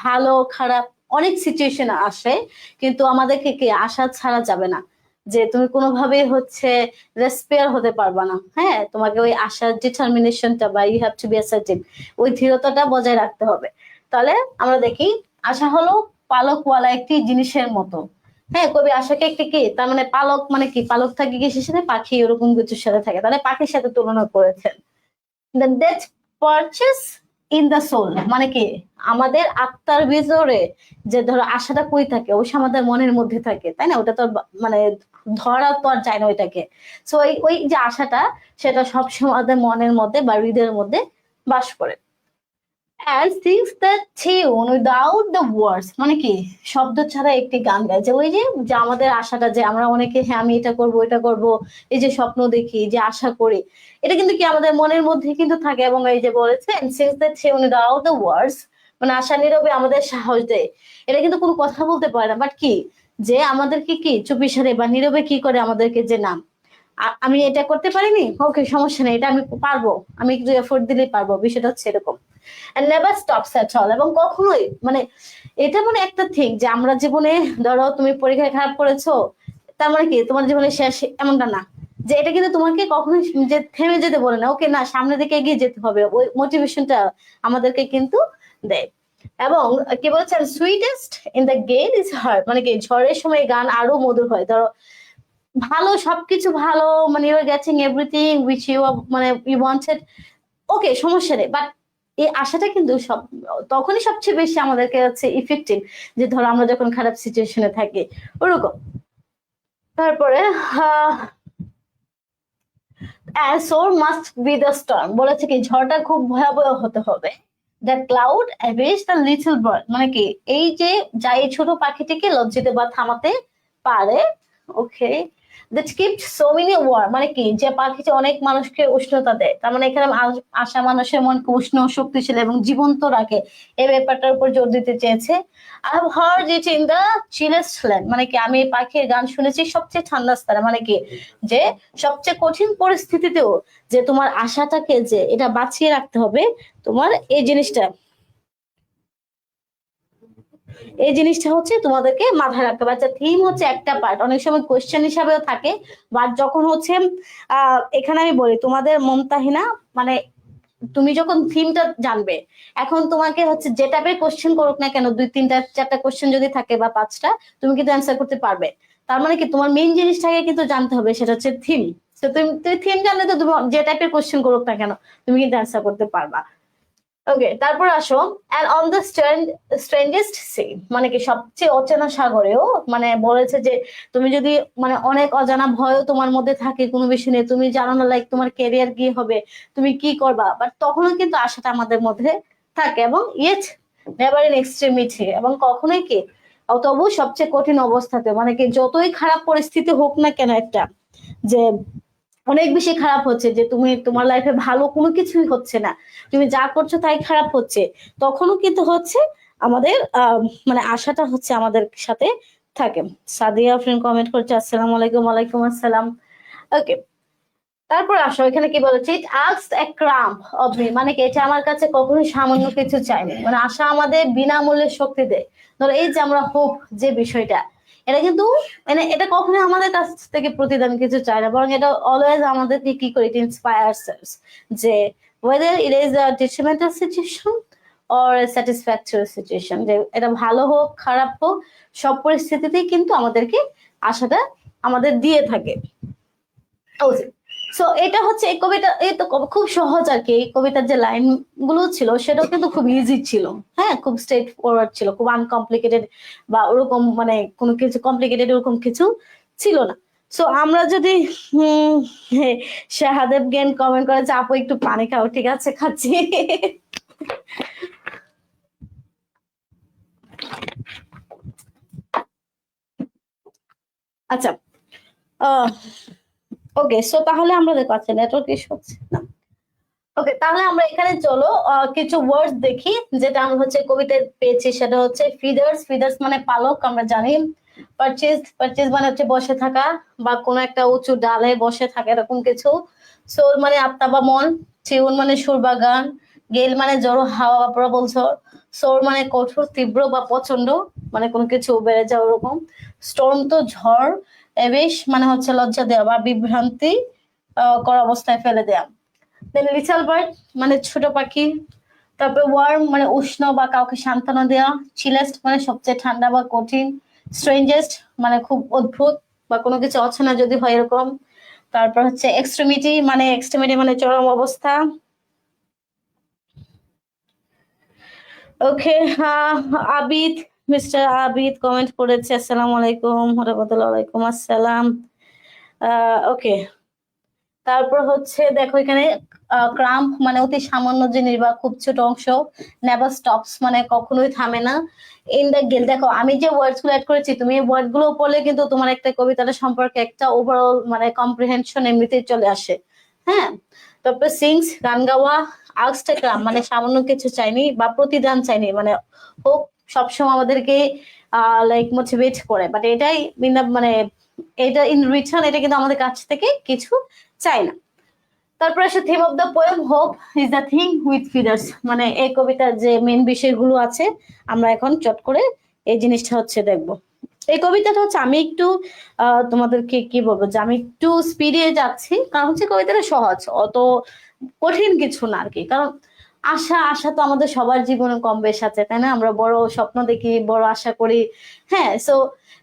ভালো খারাপ অনেক সিচুয়েশন আসে, কিন্তু আমাদেরকে কি আশা ছাড়া যাবে না, যে তুমি কোনোভাবে হচ্ছে রেসপেয়ার হতে পারবা না। হ্যাঁ তোমাকে ওই আশার ডিটারমিনেশনটা বা you have to be assertive, ওই দৃঢ়তাটা বজায় রাখতে হবে। তাহলে আমরা দেখি আশা হলো পালকওয়ালা একটি জিনিসের মতো। হ্যাঁ, কবি আশাকে একটি কি, তার মানে পালক মানে কি, পালক থাকে কিসের সাথে, পাখি ওরকম কিছুর সাথে থাকে, তাহলে পাখির সাথে তুলনা করেছেন। Then that perches in the soul মানে কি, আমাদের আত্মার ভিতরে যে ধরো আশাটা কই থাকে, ওই আমাদের মনের মধ্যে থাকে, তাই না? ওটা তো মানে ধরা তো আর যায় না ওইটাকে। সো ওই যে আশাটা, সেটা সবসময় আমাদের মনের মধ্যে বা হৃদয়ের মধ্যে বাস করে। and sings the tune without the words মানে কি, শব্দ ছাড়া একটি গান গায়। যে ওই যে যে আমাদের আশাটা, যে আমরা অনেকে হ্যাঁ আমি এটা করব এটা করব, এই যে স্বপ্ন দেখি, যে আশা করি, এটা কিন্তু কি আমাদের মনের মধ্যে কিন্তু থাকে। এবং এই যে বলেছে and sings the tune without the words মানে আশা নীরবে আমাদের সাহস দেয়। এটা কিন্তু কোনো কথা বলতে পারে না, বাট কি, যে আমাদেরকে কি চুপিসারে বা নীরবে কি করে আমাদেরকে, যে নাম আমি এটা করতে পারিনি, ওকে সমস্যা নেই, এটা আমি পারবো, আমি একটু এফোর্ট দিলেই পারবো, বিষয়টা হচ্ছে এরকম। and never stops at all এবং কখনোই মানে এটা মানে একটা থিং যে আমরা জীবনে, ধরো তুমি পরীক্ষায় খারাপ করেছো, তার মানে কি তোমার জীবনে শেষ, এমনটা না। যে এটা কিন্তু তোমাকে কখনোই যে থেমে যেতে বলে না, ওকে না সামনের দিকে এগিয়ে যেতে হবে, ওই মোটিভেশনটা আমাদেরকে কিন্তু দেয়। এবং কি বলছেন, সুইটেস্ট ইন দ্য গেল ইজ হার্ট মানে কি, ঝড়ের সময় গান আরো মধুর হয়। ধরো ভালো, সবকিছু ভালো, মানে you are getting everything which you মানে ইউ ওয়ান্টেড, ওকে সমস্যা নেই, বাট এই আশাটা কিন্তু সব তখনই সবচেয়ে বেশি আমাদেরকে হচ্ছে ইফেক্টিভ, যে ধরো আমরা যখন খারাপ সিচুয়েশনে থাকি ওরকম। তারপরে sore must be the storm বলেছে কি, ঝড়টা খুব ভয়াবহ হতে হবে। The cloud abash the little bird মানে কি, এই যে যা এই ছোট পাখিটিকে লজ্জিত বা থামাতে পারে। Okay, that kept so many warm মানে কি, যে পাখিটি অনেক মানুষকে উষ্ণতা দেয়, তার মানে এখানে আশা মানুষের মনকে উষ্ণ, শক্তিশালী এবং জীবন্ত রাখে, এই ব্যাপারটার উপর জোর দিতে চেয়েছে। I have heard it in the chillest land মানে কি, আমি এই পাখির গান শুনেছি সবচেয়ে ঠান্ডা স্থানে মানে কি, যে সবচেয়ে কঠিন পরিস্থিতিতেও যে তোমার আশাটাকে যে এটা বাঁচিয়ে রাখতে হবে, তোমার এই জিনিসটা, এই জিনিসটা হচ্ছে তোমাদেরকে মাথায় রাখতে হবে। আচ্ছা, থিম হচ্ছে একটা পার্ট, অনেক সময় কোয়েশ্চেন হিসাবেও থাকে, বাট যখন হচ্ছে এখানে আমি বলি তোমাদের মমতাহিনা মানে তুমি যখন থিমটা জানবে, এখন তোমাকে হচ্ছে যে টাইপের কোশ্চেন করুক না কেন, 2, 3, 4টা কোশ্চেন যদি থাকে বা 5টা, তুমি কিন্তু অ্যান্সার করতে পারবে। তার মানে কি, তোমার মেইন জিনিসটাকে কিন্তু জানতে হবে, সেটা হচ্ছে থিম। তো তুমি থিম জানলে তো তুমি যে টাইপের কোশ্চেন করুক না কেন, তুমি কিন্তু অ্যান্সার করতে পারবা। ওকে, তারপর আসো অ্যান্ড অন দ্য স্ট্রেঞ্জেস্ট সি মানে কি, সবচেয়ে অচেনা সাগরেও মানে বলেছে যে তুমি যদি মানে অনেক অজানা ভয়ও তোমার মধ্যে থাকে কোনো বিষয় নিয়ে, তুমি জানো না লাইক তোমার ক্যারিয়ার কি হবে, তুমি কি করবা, বাট তখনও কিন্তু আশাটা আমাদের মধ্যে থাকে। এবং ইয়েট নেভার ইন এক্সট্রিমিটি এবং কখনোই কি, তবু সবচেয়ে কঠিন অবস্থাতে মানে কি, যতই খারাপ পরিস্থিতি হোক না কেন, একটা যে অনেক বেশি খারাপ হচ্ছে, যে তুমি তোমার লাইফে ভালো কোনো কিছুই হচ্ছে না, তুমি যা করছো তাই খারাপ হচ্ছে, তখনও কিন্তু হচ্ছে আমাদের মানে আশাটা হচ্ছে আমাদের সাথে থাকে। সাদিয়া ফ্রেন্ড কমেন্ট করছে আসসালামু আলাইকুম। ওয়ালাইকুম আসসালাম। ওকে, তারপর আসো এখানে কি বলেছে, it asked a crumb of me মানে কি, এটা আমার কাছে কখনোই সামান্য কিছু চাইনি। মানে আশা আমাদের বিনামূল্যে শক্তি দেয়। ধরো এই যে আমরা হোপ যে বিষয়টা, এটা কিন্তু মানে এটা কখনোই আমাদের কাছ থেকে প্রতিদান কিছু চায় না, বরং এটা অলওয়েজ আমাদেরকে কি করে, ইট ইন্সপায়ার্স আস, যে whether it is a detrimental situation or a satisfactory situation, যে এটা ভালো হোক খারাপ হোক, সব পরিস্থিতিতেই কিন্তু আমাদেরকে আশাটা আমাদের দিয়ে থাকে। সো এটা হচ্ছে এই কবিতা, এই তো খুব সহজ আর কি। এই কবিতার যে লাইন গুলো ছিল সেটাও কিন্তু খুব ইজি ছিল, হ্যাঁ খুব স্ট্রেট ফরওয়ার্ড ছিল, খুব আনকমপ্লিকেটেড বা ওরকম মানে কোনো কিছু কমপ্লিকেটেড ওরকম কিছু ছিল না। সো আমরা যদি শাহাদেব জ্ঞান কমেন্ট করে যে আপু একটু পানি খাও, ঠিক আছে খাচ্ছি। আচ্ছা, ওকে, সো তাহলে আমরা দেখো, আচ্ছা নেটওয়ার্ক ইস্যু হচ্ছে না। ওকে, তাহলে আমরা এখানে চলো কিছু ওয়ার্ডস দেখি যেটা আমরা হচ্ছে কবিতায় পেয়েছি। সেটা হচ্ছে ফিদার্স, ফিদার্স মানে পালক আমরা জানি। পারচেজ, পারচেজ মানে হচ্ছে বসে থাকা বা কোনো একটা উঁচু ডালে বসে থাকা এরকম কিছু। সোল মানে আত্মা বা মন। টিউন মানে সুর বা গান। গেল মানে জড়ো হাওয়া বা প্রবল ঝড়। সোর মানে কঠোর, তীব্র বা প্রচন্ড, মানে কোনো কিছু বেড়ে যাওয়া ওরকম। স্টর্ম তো ঝড়। এবেশ মানে হচ্ছে লজ্জা দেওয়া বা বিভ্রান্তি করা অবস্থায় ফেলে দেওয়া। দেন লিটল বার্ড মানে ছোট পাখি। তারপরে ওয়ার্ম মানে উষ্ণ বা কাউকে সান্ত্বনা দেওয়া, চিলেস্ট মানে সবচেয়ে ঠান্ডা বা কঠিন, স্ট্রেঞ্জেস্ট মানে খুব অদ্ভুত বা কোনো কিছু অচেনা যদি হয় এরকম। তারপর হচ্ছে এক্সট্রিমিটি মানে চরম অবস্থা। ওকে, আবিদ, মিস্টার আবিদ কমেন্ট করেছে, আসসালামু আলাইকুম রাহমাতুল্লাহি, ওয়ালাইকুম আসসালাম। ওকে, তারপর হচ্ছে দেখো এখানে ক্রাম্প মানে অতি সামান্য জিনিস বা খুব ছোট অংশ, নেভার স্টপস মানে কখনোই থামে না। ইন দ্য গিল, দেখো আমি যে ওয়ার্ডস গুলো অ্যাড করেছি তুমি এই ওয়ার্ড গুলো পড়লে কিন্তু তোমার একটা কবিতাটা সম্পর্কে একটা ওভারঅল মানে কম্প্রিহেনশন এমনিতেই চলে আসে। হ্যাঁ, তারপর সিংস গান গাওয়া, আর্কস্টেক্রাম মানে সামান্য কিছু চাইনি বা প্রতিদান চাইনি, মানে হোক সবসময় আমাদেরকে লাইক মোটিভেট করে, বাট এটাই মানে এটা ইন রিটার্ন এটা কিন্তু আমাদের কাছ থেকে কিছু চাই না। তারপরে আসে theme of the poem, hope is the thing with feathers, মানে এই কবিতার যে মেন বিষয়গুলো আছে আমরা এখন চট করে এই জিনিসটা হচ্ছে দেখবো। এই কবিতাটা হচ্ছে আমি একটু তোমাদেরকে কি বলবো যে আমি একটু স্পিডে যাচ্ছি, কারণ হচ্ছে কবিতাটা সহজ, অত কঠিন কিছু না আর কি। কারণ আশা আশা তো আমাদের সবার জীবনে কম বেশ আছে, তাই না? আমরা বড় স্বপ্ন দেখি, বড় আশা করি। হ্যাঁ, সো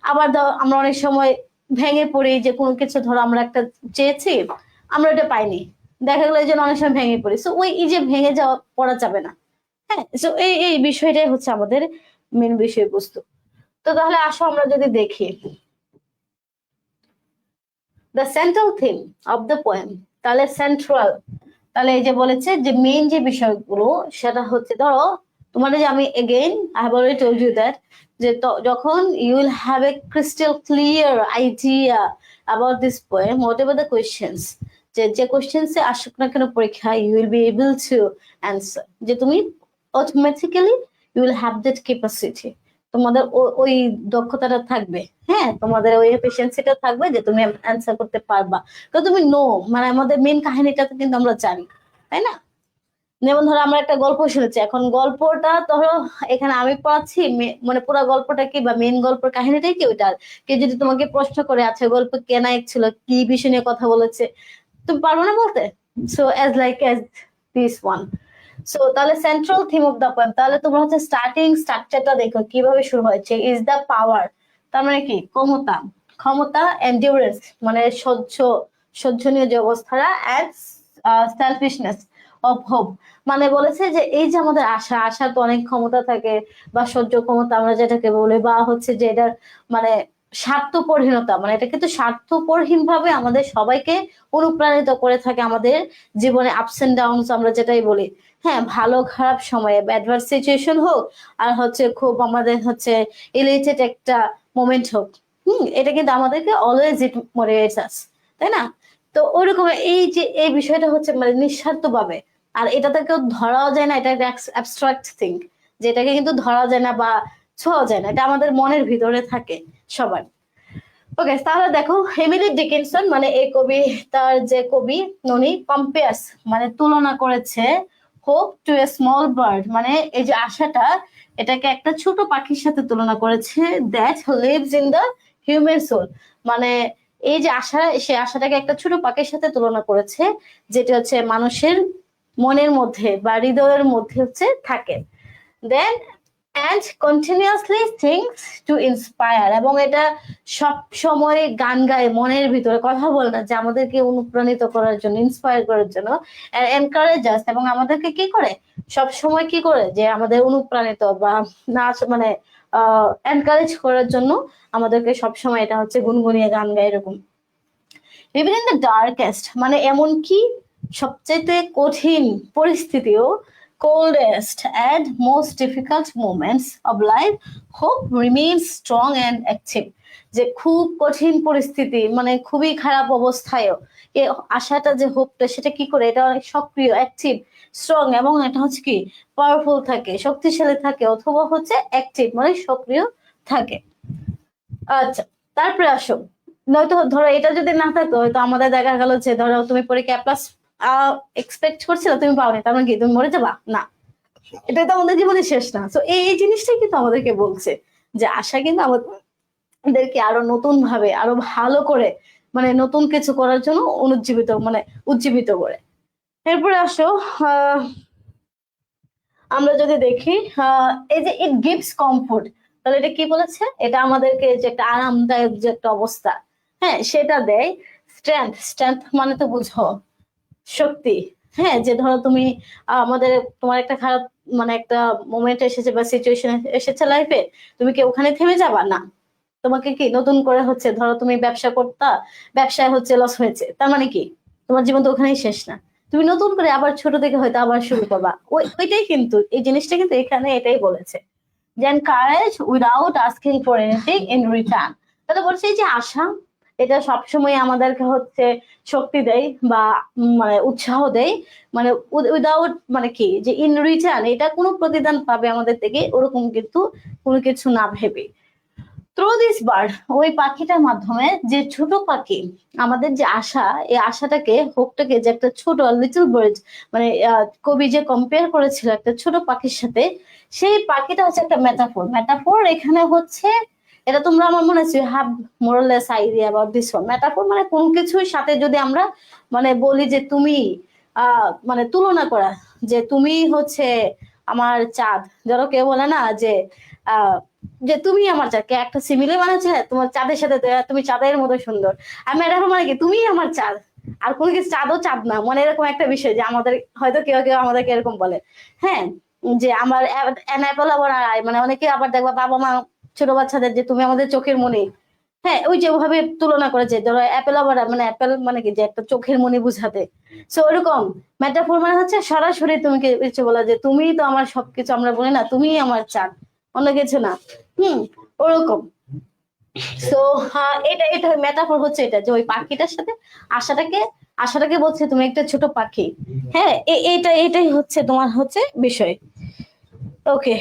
আবার আমরা অনেক সময় ভেঙে পড়ি যে কোনো কিছু, ধরো আমরা একটা চেয়েছি, আমরা এটা পাইনি, দেখা গেলো এই জন্য অনেক সময় ভেঙে পড়ি। সো ওই এই যে ভেঙে যাওয়া পড়া যাবে না। হ্যাঁ, সো এই এই বিষয়টাই হচ্ছে আমাদের মেন বিষয়বস্তু। তো তাহলে আসো আমরা যদি দেখি the central theme of the poem, তাহলে সেন্ট্রাল, তাহলে এই যে বলেছে যে মেইন যে বিষয়গুলো সেটা হচ্ছে, ধরো তোমার যে আমি again I have already told you that যে যখন you will have a crystal clear idea about this poem, whatever the questions, যে কোয়েশ্চেন্সে আসুক না কেন পরীক্ষা, you will be able to answer, যে তুমি automatically you will have that capacity, তোমাদের ওই দক্ষতাটা থাকবে। হ্যাঁ, তোমাদের ওই এফিসিয়েন্সিটা থাকবে যে তুমি অ্যান্সার করতে পারবা। তো তুমি মানে আমাদের মেন কাহিনীটা তো কিন্তু আমরা জানি, তাই না? যেমন ধরো আমরা একটা গল্প শুনেছি, এখন গল্পটা ধরো এখানে আমি পড়াচ্ছি, মানে পুরো গল্পটা কি বা মেন গল্পের কাহিনীটাই কি ওইটার, কে যদি তোমাকে প্রশ্ন করে আচ্ছা গল্প কে নায়ক ছিল, কি বিষয় নিয়ে কথা বলেছে, তুমি পারবো না বলতে? So as this one. So তাহলে central theme of the poem, তাহলে তোমরা হচ্ছে স্টার্টিং স্ট্রাকচারটা দেখো কিভাবে শুরু হয়েছে, ইজ দ্য পাওয়ার, তার মানে কি ক্ষমতা, ক্ষমতা, এন্ডিউরেন্স মানে সহ্যনীয় যে অবস্থাটা, অ্যান্ড সেলফিশনেস অফ হোপ, মানে বলেছে যে এই যে আমাদের আশা তো অনেক ক্ষমতা থাকে, বা সহ্য ক্ষমতা আমরা যেটাকে বলি, বা হচ্ছে যে এটার মানে স্বার্থপরহীনতা, মানে এটা কিন্তু স্বার্থপরহীন ভাবে আমাদের সবাইকে অনুপ্রাণিত করে থাকে আমাদের জীবনে আপস এন্ড ডাউনস আমরা যেটাই বলি। হ্যাঁ, ভালো খারাপ সময়ে অ্যাডভার্স সিচুয়েশন হোক, আর হচ্ছে খুব আমাদের হচ্ছে ইলিটেড একটা মোমেন্ট হোক, এটা কিন্তু আমাদেরকে অলওয়েজ ইট মোটিভেটস আস, তাই না? তো ওইরকম এই যে এই বিষয়টা হচ্ছে মানে নিঃস্বার্থ ভাবে, আর এটাতে কেউ ধরাও যায় না, এটা একটা অ্যাবস্ট্রাক্ট থিং, যেটাকে কিন্তু ধরা যায় না বা ছোঁয়া যায় না, এটা আমাদের মনের ভিতরে থাকে সবার। ওকে, তাহলে দেখো এমিলি ডিকিনসন মানে এই কবি, তার যে কবি উনি কম্পেয়ার্স মানে তুলনা করেছে hope to a small bird, মানে এই যে আশাটা এটাকে একটা ছোট পাখির সাথে তুলনা করেছে, that lives in the human soul, মানে এই যে আশা, সে আশাটাকে একটা ছোট পাখির সাথে তুলনা করেছে, যেটা হচ্ছে মানুষের মনের মধ্যে বা হৃদয়ের মধ্যে হচ্ছে থাকে। Then and continuously things to inspire, এবং এটা সব সময় গান গায় মনের ভিতরে, কথা বলে না, যে আমাদেরকে অনুপ্রাণিত করার জন্য, ইন্সপায়ার করার জন্য, এনকারেজ আস, এবং আমাদেরকে কি করে সব সময় কি করে যে আমাদের অনুপ্রাণিত বা নাচ মানে এনকারেজ করার জন্য আমাদেরকে সব সময় এটা হচ্ছে গুনগুনিয়ে গান গায় এরকম। ইভেন ইন দ্য ডার্কেস্ট মানে এমনকি সবচেয়ে কঠিন পরিস্থিতিও, coldest and most difficult moments of life, hope remains strong and active, যে খুব কঠিন পরিস্থিতি মানে খুবই খারাপ অবস্থায়ও এই আশাটা যে হোপটা সেটা কি করে, এটা অনেক সক্রিয়, অ্যাক্টিভ, স্ট্রং, এবং এটা হচ্ছে কি পাওয়ারফুল থাকে, শক্তিশালী থাকে, অথবা হচ্ছে অ্যাক্টিভ মানে সক্রিয় থাকে। আচ্ছা, তারপরে আসো, নয়তো ধরো এটা যদি না থাকতো হয়তো আমাদের দেখা গেল যে ধরো তুমি পরীক্ষা প্লাস এক্সপেক্ট করছিলে, তুমি পাওনি, তার মানে কি তুমি মরে যাবা না, এটা তো আমাদের জীবনে শেষ না। তো এই জিনিসটাই কিন্তু আমাদেরকে বলছে যে আশা কিন্তু আমাদেরকে আরো নতুন ভাবে আরো ভালো করে মানে নতুন কিছু করার জন্য উজ্জীবিত করে। এরপরে আসো, আহ আমরা যদি দেখি এই যে ইট গিভস কমফোর্ট, তাহলে এটা কি বলেছে, এটা আমাদেরকে যে একটা আরামদায়ক যে একটা অবস্থা, হ্যাঁ সেটা দেয়। স্ট্রেংথ, স্ট্রেংথ মানে তো বুঝো শক্তি। হ্যাঁ, যে ধরো তুমি আমাদের তোমার একটা খারাপ মানে একটা মোমেন্ট এসেছে বা সিচুয়েশন এসেছে লাইফে, তুমি কি ওখানে থেমে যাবা না? তোমাকে কি নতুন করে হচ্ছে, ধরো তুমি ব্যবসা করতা, ব্যবসায় হচ্ছে লস হয়েছে, তার মানে কি তোমার জীবন তো ওখানেই শেষ না, তুমি নতুন করে আবার ছোট থেকে হয়তো আবার শুরু করবা। ওইটাই কিন্তু এই জিনিসটা কিন্তু এখানে এটাই বলেছে, যে encourage without asking for anything in return. তাহলে বলছে এই যে আশা, এটা সবসময় আমাদেরকে হচ্ছে শক্তি দেয় বা মানে উৎসাহ দেয়, মানে উইদাউট মানে কি যে ইন রিটার্ন এটা কোনো প্রতিদান পাবে আমাদের থেকে ওরকম কিন্তু কোনো কিছু না ভেবে। থ্রু দিস বার্ড, ওই পাখিটার মাধ্যমে, যে ছোট পাখি আমাদের যে আশা, এই আশাটাকে হোপটাকে যে একটা ছোট লিটল বার্ড, মানে কবি যে কম্পেয়ার করেছিল একটা ছোট পাখির সাথে, সেই পাখিটা হচ্ছে একটা মেটাফোর। মেটাফোর এখানে হচ্ছে, এটা তোমরা আমার মনে হচ্ছে have more or less idea about this one. Metaphor মানে কোন কিছুর সাথে যদি আমরা মানে বলি যে তুমি মানে তুলনা করা, যে তুমি হচ্ছে আমার চাঁদ, ধরো কেউ বলে না যে আহ যে তুমি আমার চাঁদ, কে একটা সিমিলে বানাচ্ছে তোমার চাঁদের সাথে, তুমি চাঁদের মতো সুন্দর। আর মেটাফোর মানে কি তুমি আমার চাঁদ, আর কোনো কিছু চাঁদও চাঁদ না, মানে এরকম একটা বিষয় যে আমাদের হয়তো কেউ কেউ আমাদেরকে এরকম বলে। হ্যাঁ, যে আমার অ্যাপল আবার মানে অনেকে আবার দেখবা বাবা মা ছোট বাচ্চাদের যে তুমি আমাদের চোখের মনি। হ্যাঁ, ওই যে ওভাবে তুলনা করেছে, ধরো অ্যাপেল আবার মানে অ্যাপেল মানে কি যে একটা চোখের মনি বুঝাতে। সো ওরকম মেটাফোর মানে হচ্ছে সরাসরি তুমি কিছু বলা যে তুমি তো আমার সবকিছু, আমরা বলি না তুমি আমার চাঁদ, অন্য কিছু না। ওরকম। সো এটা এটা মেটাফোর হচ্ছে এটা, যে ওই পাখিটার সাথে আশাটাকে, আশাটাকে বলছে তুমি একটা ছোট পাখি। হ্যাঁ, এটাই হচ্ছে তোমার হচ্ছে বিষয়। ওকে।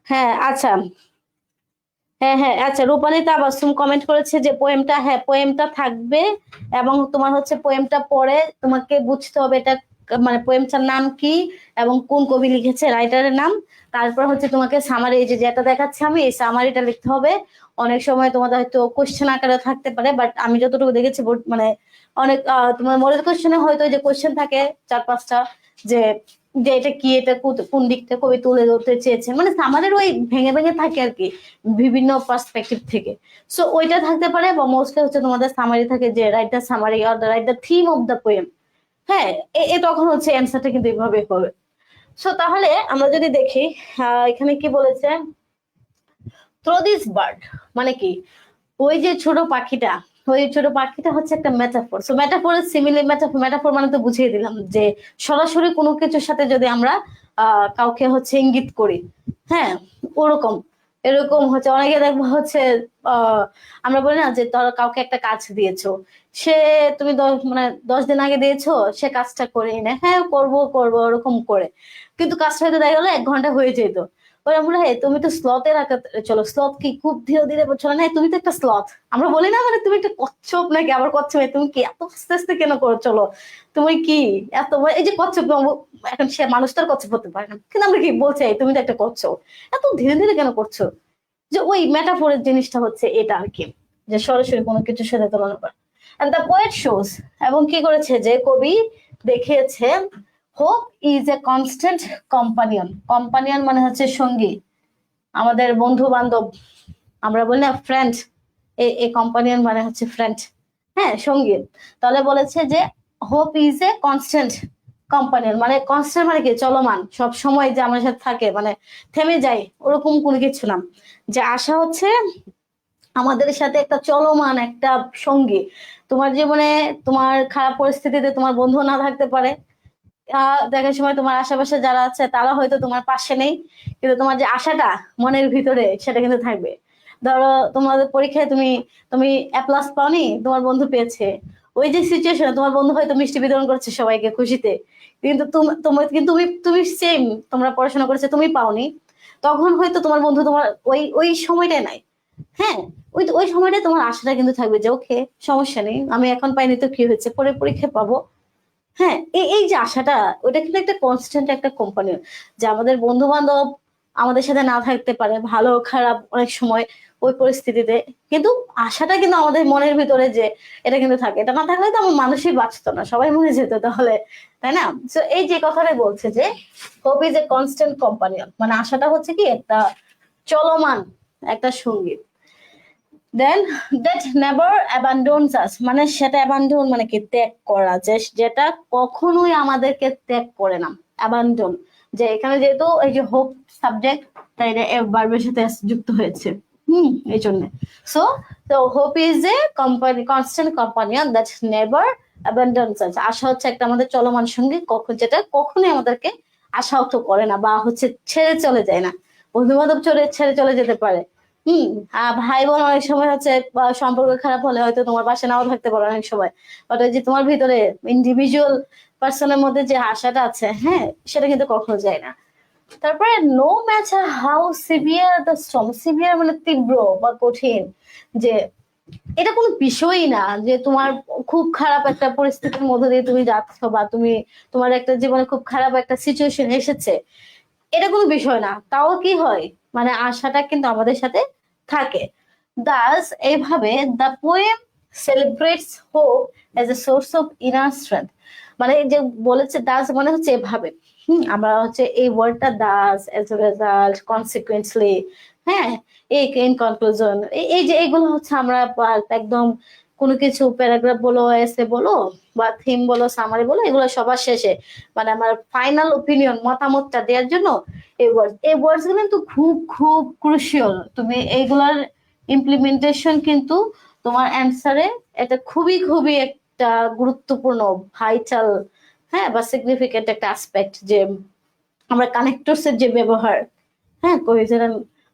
হ্যাঁ আচ্ছা, হ্যাঁ হ্যাঁ আচ্ছা, রূপালী তাবাসসুম কমেন্ট করেছে যে পোয়েমটা, হ্যাঁ পোয়েমটা থাকবে, এবং তোমার হচ্ছে পোয়েমটা পড়ে তোমাকে বুঝতে হবে এটা মানে পোয়েমটার নাম কি এবং কোন কবি লিখেছে, রাইটারের নাম। তারপর হচ্ছে তোমাকে সামারি, এই যে যেটা দেখাচ্ছি আমি, এই সামারিটা লিখতে হবে। অনেক সময় তোমাদের হয়তো কোশ্চেন আকারে থাকতে পারে, বাট আমি যতটুকু দেখেছি মানে অনেক তোমার মডেল কোশ্চেনে হয়তো যে কোশ্চেন থাকে 4-5টা, যে যে এটা কি, এটা কোন দিকটা কবি তুলে ধরতে চেয়েছে, মানে সামারের ওই ভেঙে ভেঙে থাকে আর কি, বিভিন্ন পার্সপেক্টিভ থেকে। সো ওইটা থাকতে পারে, বা মোস্টলি হচ্ছে তোমাদের সামারি থাকে, যে write the summary or the write the theme of the poem. হ্যাঁ, এ তখন হচ্ছে অ্যান্সারটা কিন্তু এইভাবে হবে। সো তাহলে আমরা যদি দেখি এখানে কি বলেছে, থ্রো দিস বার্ড মানে কি, ওই যে ছোট পাখিটা, ওই ছোট পাখিটা হচ্ছে একটা metaphor. So metaphor simile, metaphor metaphor মানে তো বুঝিয়ে দিলাম যে সরাসরি কোনো কিছুর সাথে যদি আমরা কাউকে হচ্ছে ইঙ্গিত করি। হ্যাঁ, ওরকম এরকম হচ্ছে অনেকে দেখবো হচ্ছে আহ আমরা বলি না যে ধরো কাউকে একটা কাজ দিয়েছো, সে তুমি মানে 10 দিন আগে দিয়েছো, সে কাজটা করেই না, হ্যাঁ করবো করবো ওরকম করে, কিন্তু কাজটা হয়তো দেখা গেলো 1 ঘন্টা হয়ে যেত। ওরা বলে হ্যাঁ তুমি তো স্লথের আকার, চলো স্লথ কি খুব ধীরে ধীরে চলে না, তুমি তো একটা স্লথ। আমরা বলি না মানে তুমি একটা কচ্ছপ নাকি, আবার কচ্ছপ তুমি কি এত আস্তে আস্তে কেন করো, চলো তুমি কি এত এই যে কচ্ছপ, এখন সে মানুষটার কচ্ছপ হতে পারে না, কিন্তু আমরা কি বলছি তুমি তো একটা কচ্ছপ, এত ধীরে ধীরে কেন করছো। যে ওই মেটাফোরের জিনিসটা হচ্ছে এটা আর কি, যে সরাসরি কোনো কিছুর সাথে তুলনা করা। এন্ড দ্য পোয়েট শোজ, এবং কি করেছে যে কবি দেখিয়েছে, hope is a constant companion. Companion মানে হচ্ছে সঙ্গী, আমাদের বন্ধু বান্ধব, আমরা বলি না ফ্রেন্ড, এই কম্পানিয়ন মানে হচ্ছে ফ্রেন্ড, হ্যাঁ সঙ্গী। তাহলে বলেছে যে hope is a constant companion, মানে কনস্ট্যান্ট মানে কি চলমান, সব সময় যে আমার সাথে থাকে, মানে থেমে যায় ওরকম কোনো কিছু না। যে আশা হচ্ছে আমাদের সাথে একটা চলমান একটা সঙ্গী। তোমার জীবনে তোমার খারাপ পরিস্থিতিতে তোমার বন্ধু না থাকতে পারে, দেখার সময় তোমার আশেপাশে যারা আছে তারা হয়তো তোমার পাশে নেই, কিন্তু তোমার যে আশাটা মনের ভিতরে সেটা কিন্তু থাকবে। ধরো তোমাদের পরীক্ষায় তুমি তুমি A+ পাওনি, তোমার বন্ধু পেয়েছে, ওই যে সিচুয়েশন তোমার বন্ধু হয়তো মিষ্টি বিতরণ করছে সবাইকে খুশিতে, কিন্তু তোমার কিন্তু তুমি তুমি সেম, তোমরা পড়াশোনা করেছে তুমি পাওনি, তখন হয়তো তোমার বন্ধু তোমার ওই ওই সময়টাই নাই। হ্যাঁ, ওই ওই সময়টা তোমার আশাটা কিন্তু থাকবে যে ওকে সমস্যা নেই, আমি এখন পাইনি তো কি হয়েছে, পরে পরীক্ষায় পাবো। হ্যাঁ, এই এই যে আশাটা, ওটা কিন্তু একটা কনস্ট্যান্ট একটা কোম্পানি, যে আমাদের বন্ধু বান্ধব আমাদের সাথে না থাকতে পারে, ভালো খারাপ অনেক সময় ওই পরিস্থিতিতে, কিন্তু আশাটা কিন্তু আমাদের মনের ভিতরে যে এটা কিন্তু থাকে, এটা না থাকলে তো আমার মানুষই বাঁচতো না, সবাই মরে যেত তাহলে, তাই না? তো এই যে কথাটা বলছে যে hope is a constant companion, মানে আশাটা হচ্ছে কি একটা চলমান একটা সঙ্গী। দেন দ্যাট নেভার অ্যাবান্ডনস আস, মানে সেটা অ্যাবান্ডন মানে কি ত্যাগ করা, যে যেটা কখনোই আমাদেরকে ত্যাগ করে না, অ্যাবান্ডন। যে এখানে যেহেতু এই যে হোপ সাবজেক্ট, তাই ভার্বের সাথে যুক্ত হয়েছে, এই জন্য। সো তো hope is a company constant companion that never abandons us, আশা হচ্ছে একটা আমাদের চলমান সঙ্গী, কখন যেটা কখনোই আমাদেরকে আশাহত করে না বা হচ্ছে ছেড়ে চলে যায় না। বন্ধু বান্ধব ছেড়ে চলে যেতে পারে, হুম। ভাই বোন অনেক সময় হচ্ছে সম্পর্ক খারাপ হলে হয়তো তোমার পাশে নাও থাকতে পারো অনেক সময়, বাট ওই যে তোমার ভিতরে ইন্ডিভিজুয়াল পার্সনের মধ্যে যে আশাটা আছে, হ্যাঁ, সেটা কিন্তু কখনো যায় না। তারপরে no matter how severe the storm, severe মানে তীব্র বা কঠিন, যে এটা কোনো বিষয়ই না যে তোমার খুব খারাপ একটা পরিস্থিতির মধ্যে দিয়ে তুমি যাচ্ছ, বা তুমি তোমার একটা জীবনে খুব খারাপ একটা সিচুয়েশন এসেছে, এটা কোনো বিষয় না, তাও কি হয়, মানে আশাটা কিন্তু আমাদের সাথে থাকে। দাস এইভাবে the poem celebrates hope as a source of inner strength, মানে যে বলেছে দাস মানে হচ্ছে এভাবে, আমরা হচ্ছে এই ওয়ার্ডটা দাস এজ এ রেজাল্ট কনসিকুয়েন্সলি, হ্যাঁ, এই ইন কনক্লুশন, এই যে এগুলো হচ্ছে আমরা একদম কোনো কিছু প্যারাগ্রাফ বলো, এসে বলো, বা থিম বলো, সামারি বলো, এগুলো সবার শেষে মানে আমার ফাইনাল ওপিনিয়ন মতামতটা দেওয়ার জন্য এই ওয়ার্ডস গুলো কিন্তু খুব খুব ক্রুশিয়াল, তুমি এইগুলার ইমপ্লিমেন্টেশন কিন্তু তোমার অ্যান্সারে এটা খুবই খুবই একটা গুরুত্বপূর্ণ ভাইটাল, হ্যাঁ, বা সিগনিফিকেন্ট একটা অ্যাসপেক্ট, যে আমরা কানেক্টরস এর যে ব্যবহার, হ্যাঁ,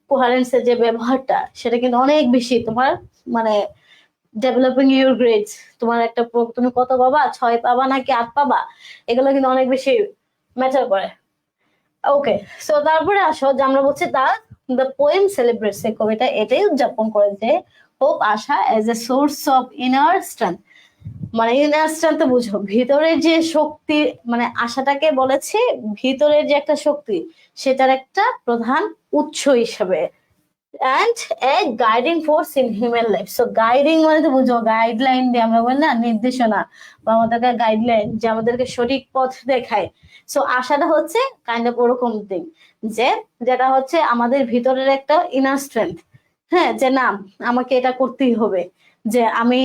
কোহারেন্স এর যে ব্যবহারটা, সেটা কিন্তু অনেক বেশি তোমার মানে ডেভেলপিং ইউর গ্রেডস, তোমার একটা তুমি কত পাবা, 6 পাবা নাকি 8 পাবা, এগুলো কিন্তু অনেক বেশি ম্যাটার করে। ওকে, সো তারপরে আসো যে আমরা বলছি দ্য পোয়েম সেলিব্রেটস, এই কবিতা এটাই উদযাপন করে যে hope Asha as a source of inner strength, মানে ইনার স্ট্রেংথ বুঝো ভিতরের যে শক্তি, মানে আশাটাকে বলেছে ভিতরের যে একটা শক্তি, সেটার একটা প্রধান উৎস হিসেবে, and a guiding force in human life. So guiding মানে তো বুঝো গাইডলাইন দিয়ে, আমরা বলি না নির্দেশনা, বা আমাদেরকে গাইডলাইন যে আমাদেরকে সঠিক পথ দেখায়। সো আশাটা হচ্ছে কাইন্ড অফ ওরকম থিং, যে যেটা হচ্ছে আমাদের ভিতরের একটা ইনার স্ট্রেংথ, হ্যাঁ, যে না আমাকে এটা করতেই হবে, যে আমি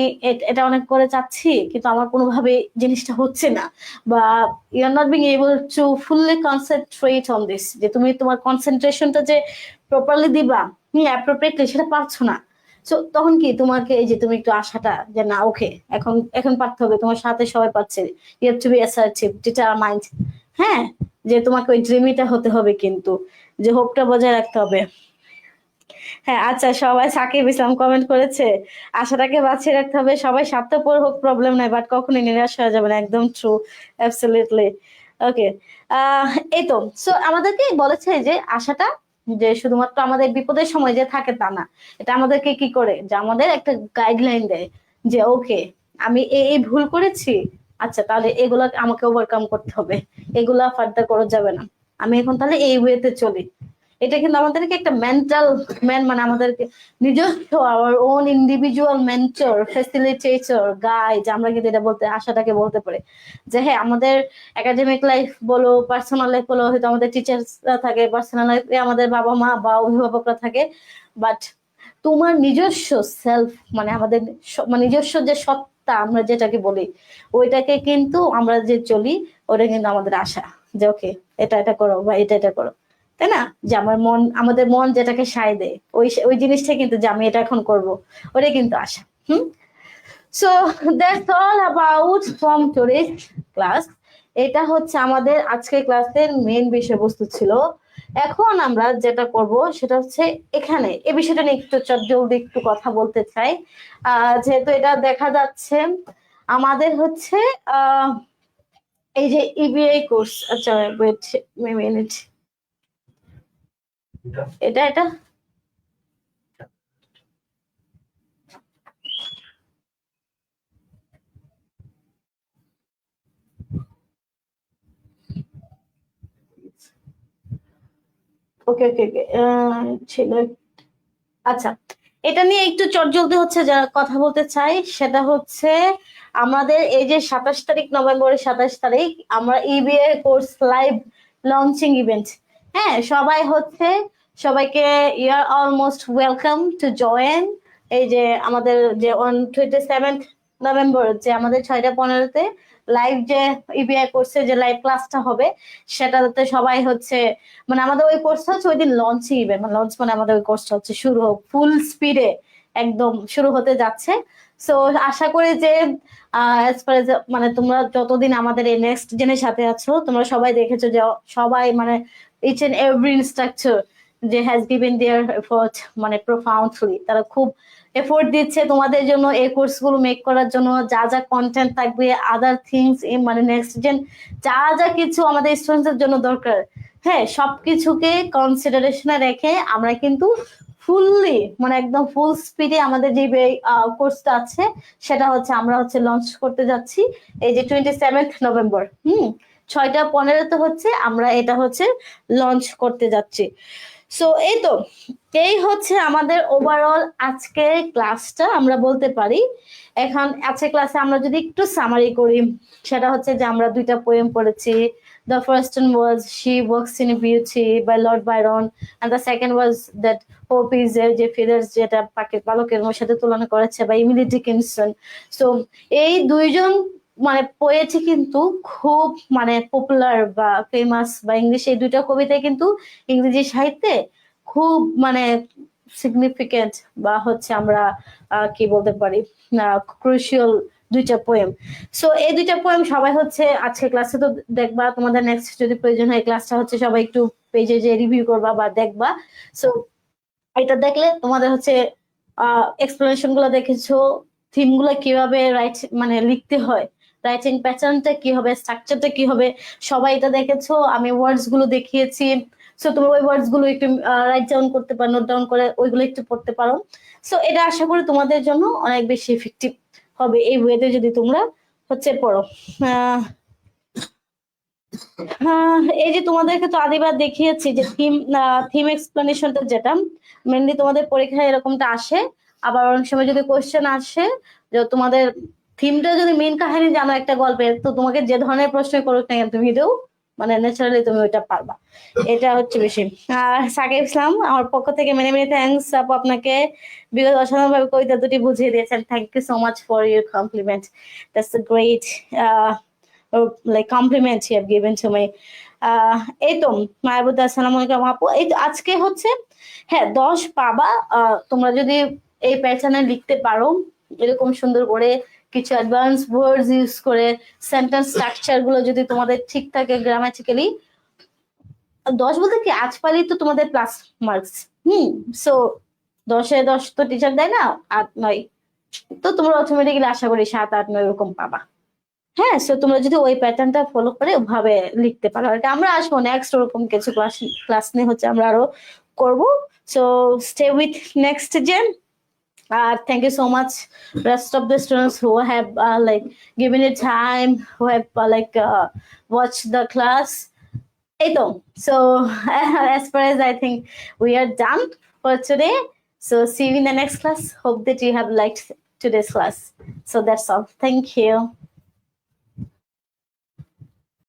এটা অনেক করে চাচ্ছি কিন্তু আমার কোনোভাবে জিনিসটা হচ্ছে না, বা you are not being able to fully concentrate on this, যে তুমি তোমার কনসেন্ট্রেশনটা যে প্রপারলি দিবা অ্যাপ্রোপ্রিয়েটলি সেটা পারছো না। তো তখন কি তোমাকে এই যে তুমি একটু আশাটা যে না ওকে এখন এখন পারতে হবে, তোমার সাথে সবাই পাচ্ছে, you have to be assertive, determined, হ্যাঁ, যে তোমাকে ওই ড্রিমিটা হতে হবে, কিন্তু যে হোপটা বজায় রাখতে হবে। হ্যাঁ, আচ্ছা, সবাই সাকিব ইসলাম কমেন্ট করেছে আশাটাকে বাঁচিয়ে রাখতে হবে, সবাই স্বার্থপর হোক প্রবলেম নাই, বাট কখনোই নিরাশ হয়ে যাবে না, একদম ট্রু, অ্যাবসলিউটলি। ওকে, এই তো, সো আমাদেরকে বলেছে যে আশাটা যে শুধুমাত্র আমাদের বিপদের সময় যে থাকে তা না, এটা আমাদেরকে কি করে যে আমাদের একটা গাইডলাইন দেয়, যে ওকে আমি এই ভুল করেছি, আচ্ছা তাহলে এগুলা আমাকে ওভারকাম করতে হবে, এগুলা ফার্দার করা যাবে না, আমি এখন তাহলে এই ওয়েতে চলি। এটা কিন্তু আমাদেরকে একটা মেন্টাল ম্যান, মানে আমাদেরকে নিজস্ব our own individual mentor, facilitator, guide, আমরা কিন্তু এটা বলতে আশাটাকে বলতে পারি, যে হ্যাঁ আমাদের একাডেমিক লাইফ বলো, পার্সোনাল লাইফ বলো, হয়তো আমাদের টিচার্সরা থাকে, পার্সোনাল লাইফে আমাদের বাবা মা বা অভিভাবকরা থাকে, বাট তোমার নিজস্ব সেলফ, মানে আমাদের মানে নিজস্ব যে সত্তা আমরা যেটাকে বলি, ওইটাকে কিন্তু আমরা যে চলি, ওটা কিন্তু আমাদের আশা, যে ওকে এটা এটা করো বা এটা এটা করো, তাই না? যে আমার মন, আমাদের মন যেটাকে সায় দেয়, ওই ওই জিনিসটা কিন্তু যে আমি এটা এখন করব, ওটাই কিন্তু আশা। Hmm. So that's all about from today's class. এটা হচ্ছে আমাদের আজকের ক্লাসের মেইন বিষয়বস্তু ছিল। এখন আমরা যেটা করব সেটা হচ্ছে এখানে এই বিষয়টা নিয়ে একটু জলদি একটু কথা বলতে চাই। যেহেতু এটা দেখা যাচ্ছে আমাদের হচ্ছে আহ এই যে ইবিআই কোর্স, আচ্ছা ওয়েট মিনিট, এটা এটা ওকে ওকে ওকে ছিল। আচ্ছা, এটা নিয়ে একটু চটজলদি হচ্ছে যা কথা বলতে চাই সেটা হচ্ছে আমাদের এই যে 27 তারিখ, নভেম্বরের 27 তারিখ আমরা EBA course live launching event. হ্যাঁ, সবাই হচ্ছে সবাইকে you are almost welcome to join. এই যে আমাদের যে অন 27 নভেম্বর যে আমাদের 6টা 15-তে লাইভ যে ইবিএ কোর্সে যে লাইভ ক্লাসটা হবে সেটাতে সবাই হচ্ছে মানে আমাদের ওই কোর্সটা হচ্ছে ওই দিন লঞ্চই ইভেন্ট, মানে লঞ্চ মানে আমাদের ওই কোর্সটা হচ্ছে শুরু হোক ফুল স্পিডে একদম শুরু হতে যাচ্ছে। সো আশা করি যে as far as মানে তোমরা যতদিন আমাদের এই নেক্সট জেনের সাথে আছো তোমরা সবাই দেখেছো যে সবাই মানে ইচ এন্ড এভরি ইনস্ট্রাকচার যে হ্যাজ গিভেন দেয়ার এফোর্ট মানে প্রোফাউন্ডলি, তারা খুব এফোর্ট দিচ্ছে তোমাদের জন্য এই কোর্সগুলো মেক করার জন্য। যা যা কন্টেন্ট থাকবে আদার থিংস মানে নেক্সট জেন যা যা কিছু আমাদের স্টুডেন্টদের জন্য দরকার, হ্যাঁ সবকিছুকে কনসিডারেশনে রেখে আমরা কিন্তু ফুললি মানে একদম ফুল স্পিডে আমাদের যে কোর্সটা আছে সেটা হচ্ছে আমরা হচ্ছে লঞ্চ করতে যাচ্ছি এই যে 27 নভেম্বর। 6টা 15-তে হচ্ছে আমরা এটা হচ্ছে লঞ্চ করতে যাচ্ছি। সো এই তো এই হচ্ছে আমাদের ওভারঅল আজকের ক্লাসটা আমরা বলতে পারি। এখন আজকের ক্লাসে আমরা যদি একটু সামারি করি সেটা হচ্ছে যে আমরা 2টা পোয়েম পড়েছি। The first one was She Works in Beauty by Lord Byron, and the second was that Hope is যে feathers যেটা পাখির পালকের সাথে তুলনা করেছে বা ইমিলি ডিকিনসন। সো এই দুইজন মানে পোয়েট্রি কিন্তু খুব মানে পপুলার বা ফেমাস বা ইংলিশে এই 2টা কবিতায় কিন্তু ইংরেজি সাহিত্যে খুব মানে সিগনিফিকেন্ট বা হচ্ছে আমরা কি বলতে পারি ক্রুশিয়াল 2টা পোয়েম। সো এই 2টা পোয়েম সবাই হচ্ছে আজকে ক্লাসে তো দেখবা, তোমাদের নেক্সট যদি প্রয়োজন হয় ক্লাসটা হচ্ছে সবাই একটু পেজে যে রিভিউ করবা বা দেখবা। সো এটা দেখলে তোমাদের হচ্ছে এক্সপ্লেনেশন গুলো দেখেছো, থিম গুলো কিভাবে রাইট মানে লিখতে হয়, রাইটিং প্যাটার্নটা কি হবে, স্ট্রাকচারটা কি হবে, সবাই এটা দেখেছো। আমি ওয়ার্ডস গুলো দেখিয়েছি। সো তুমি ওই ওয়ার্ডস গুলো একটু রাইট ডাউন করতে পারো, নোট ডাউন করে ওইগুলো একটু পড়তে পারো। সো এটা আশা করি তোমাদের জন্য অনেক বেশি এফেক্টিভ হবে এই ওয়েতে যদি তোমরা হচ্ছে পড়ো। এই যে তোমাদেরকে তো আদিবার দেখিয়েছি যে থিম এক্সপ্লেনেশনটা যেটা মেনলি তোমাদের পরীক্ষায় এরকমটা আসে। আবার অনেক সময় যদি কোয়েশ্চেন আসে যে তোমাদের থিমটা যদি মেন কাহিনী জানো একটা গল্পের, তো তোমাকে যে ধরনের প্রশ্ন করুক না কেন তুমি এটাও মানে ন্যাচারালি তুমি ওইটা পারবা। এটা হচ্ছে বেশি। সাকিব ইসলাম আমার পক্ষ থেকে মেনি মেনি থ্যাঙ্কস আপু আপনাকে, বিগত অসাধারণ ভাবে কবিতা দুটি বুঝিয়ে দিয়েছেন। Thank you so much for your compliment, that's a great like compliment you have given to me. এই তো মায়াবুদ্দা আসসালামু আলাইকুম আপু, এই তো আজকে হচ্ছে হ্যাঁ 10 পাবা। তোমরা যদি এই প্যাটার্নে লিখতে পারো এরকম সুন্দর করে কিছু অ্যাডভান্স ওয়ার্ডস ইউজ করে সেন্টেন্স স্ট্রাকচার গুলো যদি তোমাদের ঠিক থাকে গ্রামাটিক্যালি, 10 বলতে কি আজ পারি তো তোমাদের প্লাস মার্কস। সো 10-এ 10 তো টিচার দেয় না, 8-9, তো তোমরা অটোমেটিক্যালি আশা করি 7-8-9 এরকম পাবা। হ্যাঁ, সো তোমরা যদি ওই প্যাটার্নটা ফলো করে ওভাবে লিখতে পারো আর কি। আমরা আসবো নেক্সট ওরকম কিছু ক্লাস নিয়ে হচ্ছে আমরা আরো করব। So stay with next gen. Thank you so much rest of the students who have like given it time, who have watched the class. Eto. So as far as I think we are done for today. So see you in the next class. Hope that you have liked today's class. So that's all. Thank you.